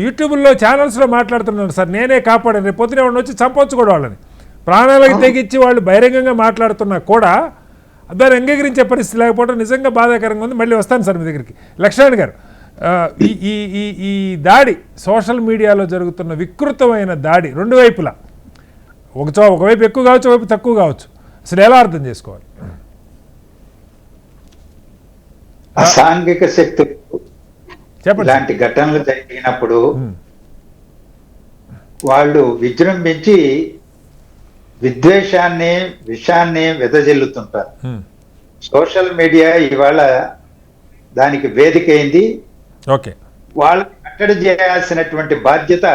యూట్యూబ్లో ఛానల్స్లో మాట్లాడుతున్నాను సార్, నేనే కాపాడాను, రేపు పొద్దున ఎవరిని వచ్చి చంపొచ్చు కూడా వాళ్ళని, ప్రాణాలకు తెగించి వాళ్ళు బహిరంగంగా మాట్లాడుతున్నా కూడా దాన్ని అంగీకరించే పరిస్థితి లేకపోవడం నిజంగా బాధాకరంగా ఉంది. మళ్ళీ వస్తాను సార్ మీ దగ్గరికి. లక్ష్మణ్ గారు, ఈ దాడి సోషల్ మీడియాలో జరుగుతున్న వికృతమైన దాడి రెండు వైపులా, ఒకవైపు ఎక్కువ కావచ్చు, ఒకవైపు తక్కువ కావచ్చు, అసలు ఎలా అర్థం చేసుకోవాలి? అసాంఘిక శక్తులు ఇలాంటి ఘటనలు జరిగినప్పుడు వాళ్ళు విజృంభించి విద్వేషాన్ని విషాన్ని వెదజల్లుతుంటారు. సోషల్ మీడియా ఇవాళ దానికి వేదిక అయింది. వాళ్ళు కట్టడి చేయాల్సినటువంటి బాధ్యత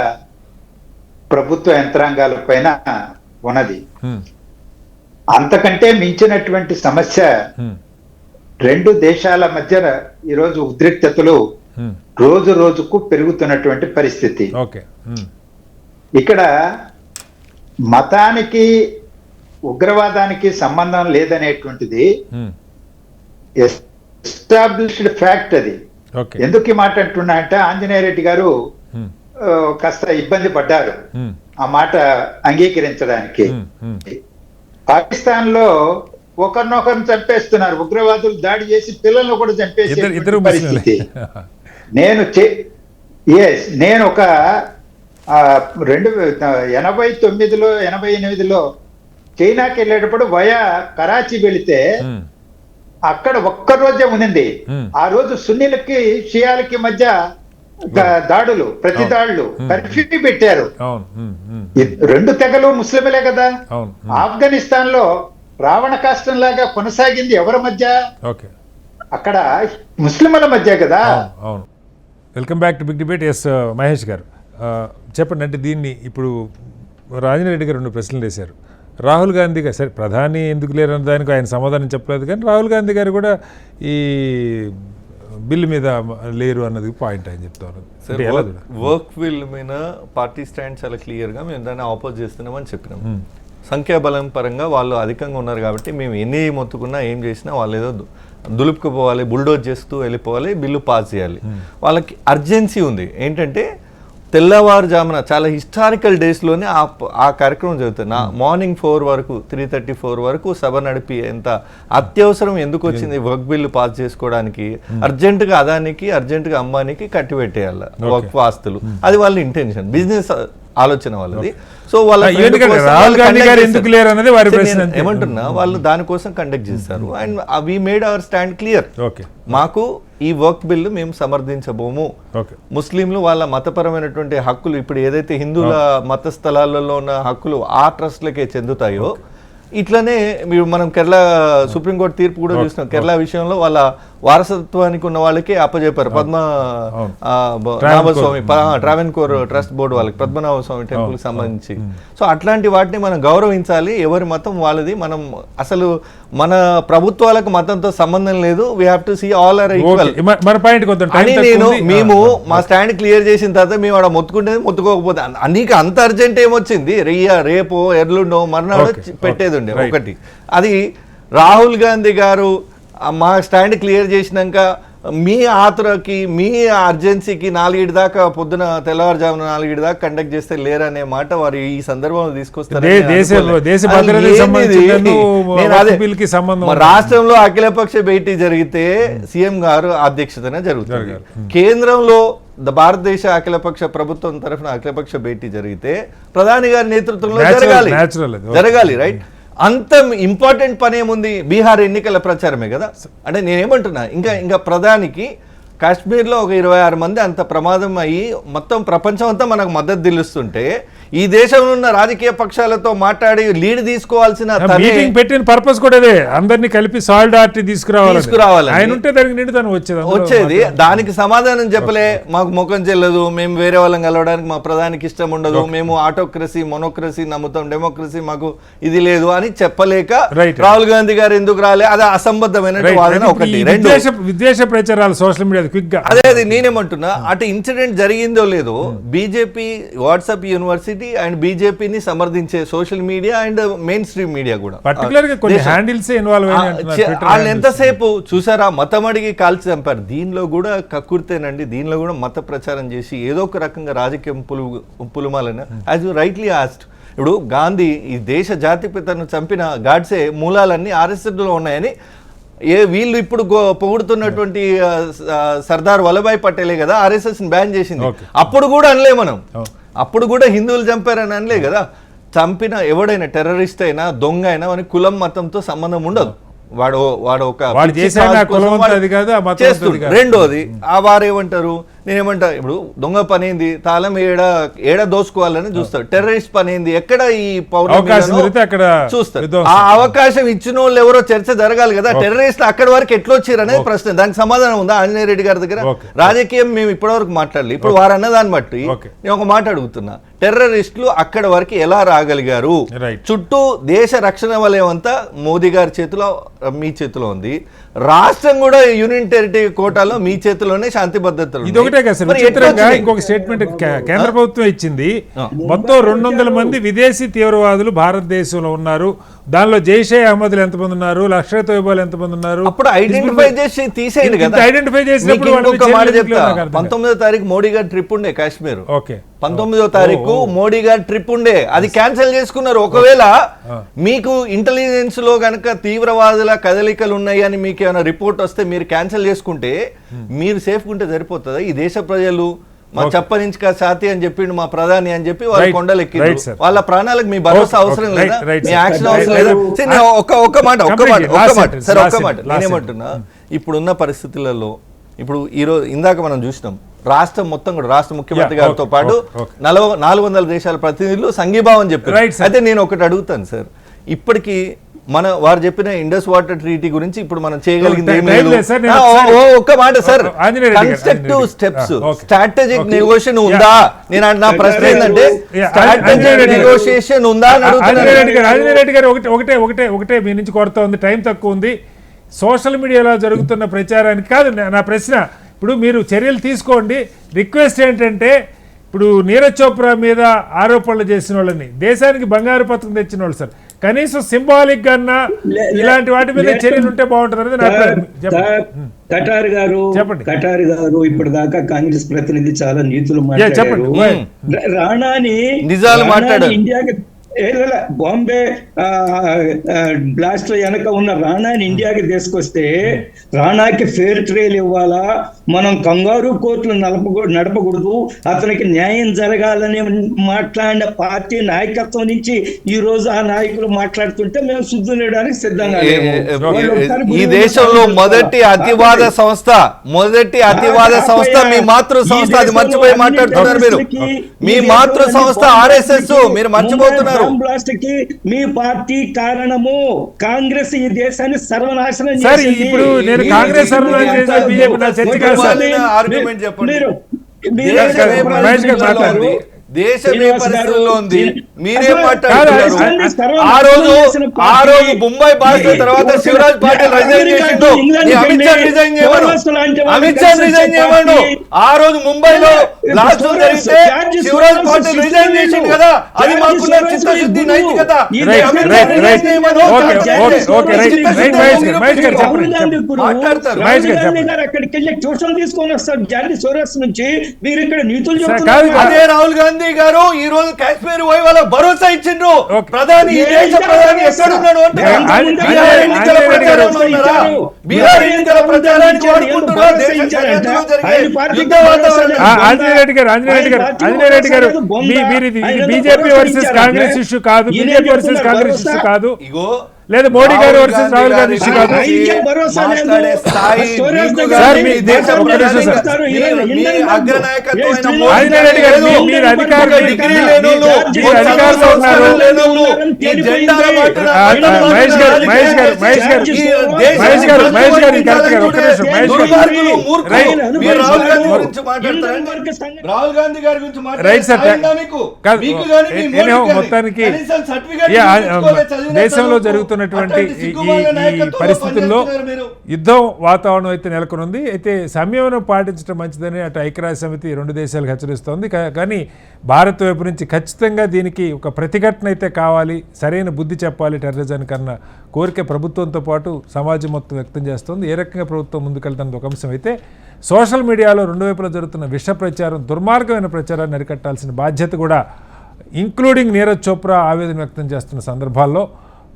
ప్రభుత్వ యంత్రాంగాల పైన ఉన్నది. అంతకంటే మించినటువంటి సమస్య రెండు దేశాల మధ్య ఈరోజు ఉద్రిక్తతలు రోజు రోజుకు పెరుగుతున్నటువంటి పరిస్థితి. ఇక్కడ మతానికి ఉగ్రవాదానికి సంబంధం లేదనేటువంటిది ఎస్టాబ్లిష్డ్ ఫ్యాక్ట్. అది ఎందుకు మాట అంటున్నా అంటే ఆంజనేయ రెడ్డి గారు కాస్త ఇబ్బంది పడ్డారు ఆ మాట అంగీకరించడానికి. పాకిస్తాన్ లో ఒకరినొకరిని చంపేస్తున్నారు, ఉగ్రవాదులు దాడి చేసి పిల్లలను కూడా చంపేసే పరిస్థితి. నేను ఒక 1989లో 88లో చైనాకి వెళ్ళేటప్పుడు వయా కరాచీ వెళితే అక్కడ ఒక్కరోజే ఉంది. ఆ రోజు సున్నీలకి షియాలకి మధ్య దాడులు, ప్రతి దాడులు, కర్ఫ్యూ పెట్టారు. రెండు తెగలు ముస్లింలే కదా. ఆఫ్ఘనిస్తాన్ లో రావణ కాష్టం లాగా కొనసాగింది ఎవరి మధ్య? అక్కడ ముస్లింల మధ్య కదా. Welcome back to big debate. Yes Mahesh గారు చెప్పండి. అంటే దీన్ని ఇప్పుడు రాజేంద్ర రెడ్డి గారు 2 ప్రశ్నలు వేశారు. రాహుల్ గాంధీ గారు సరే ప్రధాని ఎందుకు లేరన్న దానికి ఆయన సమాధానం చెప్పలేదు, కానీ రాహుల్ గాంధీ గారు కూడా ఈ బిల్లు మీద లేరు అన్నది పాయింట్ ఆయన చెప్తారు. వర్క్ బిల్ మీద పార్టీ స్టాండ్ చాలా క్లియర్గా మేము దాన్ని ఆపోజ్ చేస్తున్నామని చెప్పినాం. సంఖ్యాబలం పరంగా వాళ్ళు అధికంగా ఉన్నారు కాబట్టి మేము ఎన్ని మొత్తుకున్నా ఏం చేసినా వాళ్ళు ఏదో దులుపుకుపోవాలి, బుల్డోజ్ చేస్తూ వెళ్ళిపోవాలి, బిల్లు పాస్ చేయాలి. వాళ్ళకి అర్జెన్సీ ఉంది. ఏంటంటే తెల్లవారుజామున చాలా హిస్టారికల్ డేస్లోనే ఆ కార్యక్రమం జరుగుతుంది. మార్నింగ్ 4 వరకు 3:34 వరకు సభ నడిపి ఎంత అత్యవసరం ఎందుకు వచ్చింది వర్క్ బిల్లు పాస్ చేసుకోవడానికి? అర్జెంటుగా అదానికి, అర్జెంటుగా అంబానీకి కట్టిపెట్టేయాలి వర్క్ ఆస్తులు. అది వాళ్ళ ఇంటెన్షన్, బిజినెస్ ఆలోచన వాళ్ళది. సో ఏమంటున్నా వాళ్ళు దానికోసం కండక్ట్ చేస్తారు. And we made our stand clear. మాకు ఈ వర్క్ బిల్లు మేము సమర్థించబోము. ముస్లింలు వాళ్ళ మతపరమైనటువంటి హక్కులు, ఇప్పుడు ఏదైతే హిందువుల మత స్థలాలలో ఉన్న హక్కులు ఆ ట్రస్ట్లకే చెందుతాయో, ఇట్లనే మీరు మనం కేరళ సుప్రీంకోర్టు తీర్పు కూడా చూసినాం. కేరళ విషయంలో వాళ్ళ వారసత్వానికి ఉన్న వాళ్ళకి అప్పచెప్పారు. పద్మనాభస్వామి ట్రావెన్కోర్ ట్రస్ట్ బోర్డు వాళ్ళకి పద్మనాభస్వామి టెంపుల్ కి సంబంధించి. సో అట్లాంటి వాటిని మనం గౌరవించాలి. ఎవరి మతం వాళ్ళది. మనం అసలు మన ప్రభుత్వాలకు మతంతో సంబంధం లేదు. We have to see all are equal అని మేము మా స్టాండ్ క్లియర్ చేసిన తర్వాత మేము అక్కడ మొత్తుకుంటేది మొత్తుకోకపోతే నీకు అంత అర్జెంట్ ఏమొచ్చింది? రేపో ఎర్లుండో మర్నాడో పెట్టేది ఉండే ఒకటి. అది రాహుల్ గాంధీ గారు మా స్టాండ్ క్లియర్ చేసినాక మీ ఆతురకి, మీ అర్జెన్సీకి 4 దాకా పొద్దున తెల్లవారుజామున 4 దాకా కండక్ట్ చేస్తే లేరనే మాట వారు ఈ సందర్భంలో తీసుకొస్తారు. రాష్ట్రంలో అఖిలపక్ష భేటీ జరిగితే సీఎం గారు అధ్యక్షతనే జరుగుతుంది. కేంద్రంలో భారతదేశ అఖిలపక్ష ప్రభుత్వం తరఫున అఖిలపక్ష భేటీ జరిగితే ప్రధాని గారి నేతృత్వంలో జరగాలి. రైట్? అంత ఇంపార్టెంట్ పని ఏముంది? బీహార్ ఎన్నికల ప్రచారమే కదా. అంటే నేనేమంటున్నా, ఇంకా ప్రధానికి కాశ్మీర్లో ఒక 26 మంది అంత ప్రమాదం అయ్యి మొత్తం ప్రపంచం అంతా మనకు మద్దతు తెలుస్తుంటే ఈ దేశంలో ఉన్న రాజకీయ పక్షాలతో మాట్లాడి లీడ్ తీసుకోవాల్సిన మీటింగ్ పెట్టిన పర్పస్ కూడా అదే, అందరినీ కలిపి సాలిడారిటీ తీసుకురావాలి. ఆయన ఉంటే దానికి నిండుతనం వచ్చేది. దానికి సమాధానం చెప్పలే. మాకు ముఖం చెల్లదు, మేము వేరే వాళ్ళని కలవడానికి మా ప్రధానికి ఇష్టం ఉండదు, మేము ఆటోక్రసీ మొనోక్రసీ నమ్ముతాం, డెమోక్రసీ మాకు ఇది లేదు అని చెప్పలేక రాహుల్ గాంధీ గారు ఎందుకు రాలే? అది అసంబద్ధమైన వాదన ఒకటి. విద్వేష ప్రచారాలు సోషల్ మీడియా అదే నేనేమంటున్నా, అటు ఇన్సిడెంట్ జరిగిందో లేదో బీజేపీ వాట్సాప్ యూనివర్సిటీ అండ్ బీజేపీని సమర్థించే social media and mainstream media కూడా వాళ్ళు ఎంతసేపు చూసారా మతం అడిగి కాల్చి చంపారు. దీనిలో కూడా కక్కుర్తేనండి. దీనిలో కూడా మత ప్రచారం చేసి ఏదో ఒక రకంగా రాజకీయం పులుమాలని యాజ్ యూ రైట్లీ ఆస్క్డ్. ఇప్పుడు గాంధీ ఈ దేశ జాతిపితను చంపిన గాడ్సే మూలాలన్నీ ఆర్ఎస్ఎస్లో ఉన్నాయని వీళ్ళు ఇప్పుడు పొగుడుతున్నటువంటి సర్దార్ వల్లభాయ్ పటేలే కదా ఆర్ఎస్ఎస్ బ్యాన్ చేసింది. అప్పుడు కూడా అనలే మనం, అప్పుడు కూడా హిందువులు చంపారని అనలే కదా. చంపిన ఎవడైనా టెర్రరిస్ట్ అయినా దొంగ అయినా అని కులం మతంతో సంబంధం ఉండదు. వాడు ఒక రెండోది వారేమంటారు, నేనేమంటా ఇప్పుడు దొంగ పని ఏంది? తాళం ఏడ దోసుకోవాలని చూస్తాడు. టెర్రరిస్ట్ పని ఏంది? ఎక్కడ ఈ చూస్తారు. ఆ అవకాశం ఇచ్చిన వాళ్ళు ఎవరో చర్చ జరగాలి కదా. టెర్రరిస్ట్ అక్కడి వరకు ఎట్లా వచ్చారు అనేది ప్రశ్న. దానికి సమాధానం ఉందా ఆంజనేయ రెడ్డి గారి దగ్గర? రాజకీయం మేము ఇప్పటివరకు మాట్లాడలేదు. ఇప్పుడు వారు అన్న దాన్ని బట్టి నేను ఒక మాట అడుగుతున్నా, టెర్రరిస్టులు అక్కడ వరకు ఎలా రాగలిగారు? చుట్టూ దేశ రక్షణ వలయం అంతా మోదీ గారి చేతిలో, మీ చేతిలో ఉంది. రాష్ట్రం కూడా యూనియన్ టెరిటరీ కోటాలో మీ చేతిలోనే శాంతి భద్రతలు. ఇంకొక స్టేట్మెంట్ కేంద్ర ప్రభుత్వం ఇచ్చింది, మొత్తం 200 మంది విదేశీ తీవ్రవాదులు భారతదేశంలో ఉన్నారు. దానిలో జైషే అహ్మద్లు ఎంతమంది ఉన్నారు, లష్కర్ తోయిబాలు ఎంతమంది ఉన్నారు, అప్పుడు ఐడెంటిఫై చేసి తీసేయండి కదా. ఐడెంటిఫై చేసినప్పుడు 19వ తారీఖు మోడీ గారి ట్రిప్ ఉండే కాశ్మీర్. 19వ తారీఖు మోడీ గారి ట్రిప్ ఉండే, అది క్యాన్సిల్ చేసుకున్నారు. ఒకవేళ మీకు ఇంటెలిజెన్స్ లో గనక తీవ్రవాదుల కదలికలు ఉన్నాయి అని మీకు ఏమైనా రిపోర్ట్ వస్తే మీరు క్యాన్సిల్ చేసుకుంటే మీరు సేఫ్ ఉంటే సరిపోతుందా? ఈ దేశ ప్రజలు మా చెప్పనించి సాతి అని చెప్పిండు మా ప్రధాని అని చెప్పి వాళ్ళ కొండలెక్కిండు. వాళ్ళ ప్రాణాలకు మీ భరోసా అవసరం లేదా? మీ యాక్షన్ అవసరం లేదా? ఒక్క మాట సరే, ఒక్క మాట నేనేమంటున్నా, ఇప్పుడున్న పరిస్థితులలో ఇప్పుడు ఈరోజు ఇందాక మనం చూసినాం రాష్ట్రం మొత్తం కూడా రాష్ట్ర ముఖ్యమంత్రి గారితో పాటు 400 దేశాల ప్రతినిధులు సంఘీభావం చెప్పారు. అయితే నేను ఒకటి అడుగుతాను సార్, ఇప్పటికీ వారు చెప్పిన ఇండస్ వాటర్ ట్రీటీ గురించి ఇప్పుడు మనం చేయగలిగింది ఏమీ టైం లేదు. లేదు సార్, నేను ఒక్క మాట సార్, ఆంజనేయ రెడ్డి గారు, constructive Anjaneya steps, Reddy. Okay. Strategic okay. Negotiation ఉందా? నా ప్రశ్న ఏంటంటే స్ట్రాటజిక్ నెగోషియేషన్ ఉందా అని ఆంజనేయ రెడ్డి గారు, అడుగుతున్నాను. ఆంజనేయ రెడ్డి గారు ఒకటే మీ నుంచి కొరత ఉంది, టైం తక్కువ ఉంది. సోషల్ మీడియాలో జరుగుతున్న ప్రచారానికి కాదు నా ప్రశ్న. ఇప్పుడు మీరు చర్యలు తీసుకోండి. రిక్వెస్ట్ ఏంటంటే, ఇప్పుడు నీరజ్ చోప్రా మీద ఆరోపణలు చేసిన వాళ్ళని, దేశానికి బంగారు పథకం తెచ్చిన వాళ్ళు సార్, కనీసం సింబాలిక్ గా ఇలాంటి వాటి మీద చర్యలు ఉంటే బాగుంటుంది అనేది నా అభిప్రాయం. కటార్ గారు చెప్పండి. కటార్ గారు ఇప్పటిదాకా కాంగ్రెస్ ప్రతినిధి చాలా నీతులు చెప్పండి. మాట్లాడారు. రాణాని నిజాలు మాట్లాడారు. ఇండియాకి బాంబే బ్లాస్ట్ వెనక ఉన్న రాణాని ఇండియాకి తీసుకొస్తే రాణాకి ఫెయిర్ ట్రయల్ ఇవ్వాలా, మనం కంగారు కోర్టులు నడపకూడదు, అతనికి న్యాయం జరగాలని మాట్లాడిన పార్టీ నాయకత్వం నుంచి ఈ రోజు ఆ నాయకులు మాట్లాడుతుంటే మేము శుద్ధులేయడానికి సిద్ధంగా లేము. ఈ దేశంలో మొదటి అతివాద సంస్థ మీ మాతృ సంస్థ, అది మర్చిపోయి మాట్లాడుతున్నారు మీరు. మీ మాతృ సంస్థ RSS మీరు మర్చిపోతున్నారు. బ్లాస్ట్ కి మీ పార్టీ కారణము. కాంగ్రెస్ ఈ దేశాన్ని సర్వనాశనం సార్, చేసింది. ఇప్పుడు నేను కాంగ్రెస్ సర్వనాశనం చేసిన బీజేపీ నా చర్చ కాదు సార్. ఆర్గ్యుమెంట్ చెప్పండి. దేశమే పరిస్థితుల్లో ఉంది, మీరేం మాట్లాడుతున్నారు? ఆ రోజు ముంబై బాధితుల తర్వాత శివరాజ్ పాటిల్ రిజైన్ చేసిండు. అమిత్ షా రిజైన్ చేయమను. ఆ రోజు ముంబైలో బ్లాస్ట్ జరిగితే శివరాజ్ పాటిల్ రిజైన్ చేసిండు కదా, అది మాకున్న చిత్తశుద్ధి, నైతికత. అక్కడికి వెళ్ళి ట్యూషన్ తీసుకొని వస్తారు జార్జి సోరస్ నుంచి. మీరు ఇక్కడ నీతులు అదే రాహుల్ గాంధీ గారు ఈ రోజు కాశ్మీర్ పోయి వాళ్ళ భరోసా ఇచ్చిండ్రు. ప్రధాని ఈ దేశ ప్రధాని ఎక్కడున్నాడు అంటే బీహార్ ఎన్నికల ప్రచారానికి వాడుకుంటున్నారు. ఆంజనేయ రెడ్డి గారు బీజేపీ వర్సెస్ కాంగ్రెస్ ఇష్యూ కాదు, బీజేపీ వర్సెస్ కాంగ్రెస్ ఇష్యూ కాదు, లేదా మోడీ గారు వర్సెస్ రాహుల్ గాంధీ ఇష్యూ కాదు. ఆంజనేయ రెడ్డి గారు మీరు అధికారులు రాహుల్ గాంధీ గారి గురించి మొత్తానికి దేశంలో జరుగుతున్నటువంటి ఈ పరిస్థితుల్లో యుద్ధం వాతావరణం అయితే నెలకొనుంది. అయితే సంయమనం పాటించడం మంచిదని అటు ఐక్యరాజ్య సమితి రెండు దేశాలకు హెచ్చరిస్తోంది. కానీ భారత్ వైపు నుంచి ఖచ్చితంగా దీనికి ఒక ప్రతిఘటన అయితే కావాలి, సరైన బుద్ధి చెప్పాలి టెర్రరిజానికి అన్న కోరిక ప్రభుత్వంతో పాటు సమాజం మొత్తం వ్యక్తం చేస్తోంది. ఏ రకంగా ప్రభుత్వం ముందుకెళ్తున్నది ఒక అంశం అయితే, సోషల్ మీడియాలో రెండు వైపులా జరుగుతున్న విష ప్రచారం, దుర్మార్గమైన ప్రచారాన్ని అరికట్టాల్సిన బాధ్యత కూడా, ఇంక్లూడింగ్ నీరజ్ చోప్రా ఆవేదన వ్యక్తం చేస్తున్న సందర్భాల్లో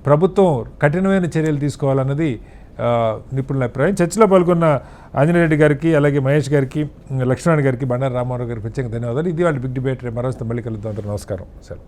ప్రభుత్వం కఠినమైన చర్యలు తీసుకోవాలన్నది నిపుణుల అభిప్రాయం. చర్చలో పాల్గొన్న ఆంజనేయ రెడ్డి గారికి, అలాగే మహేష్ గారికి, లక్ష్మణ్ గారికి, బండారు రామారావు గారికి ప్రత్యేక ధన్యవాదాలు. ఇది వాళ్ళ బిగ్ డిబేట్. మరోస్తే మళ్ళీ కలుద్దాం. నమస్కారం సార్.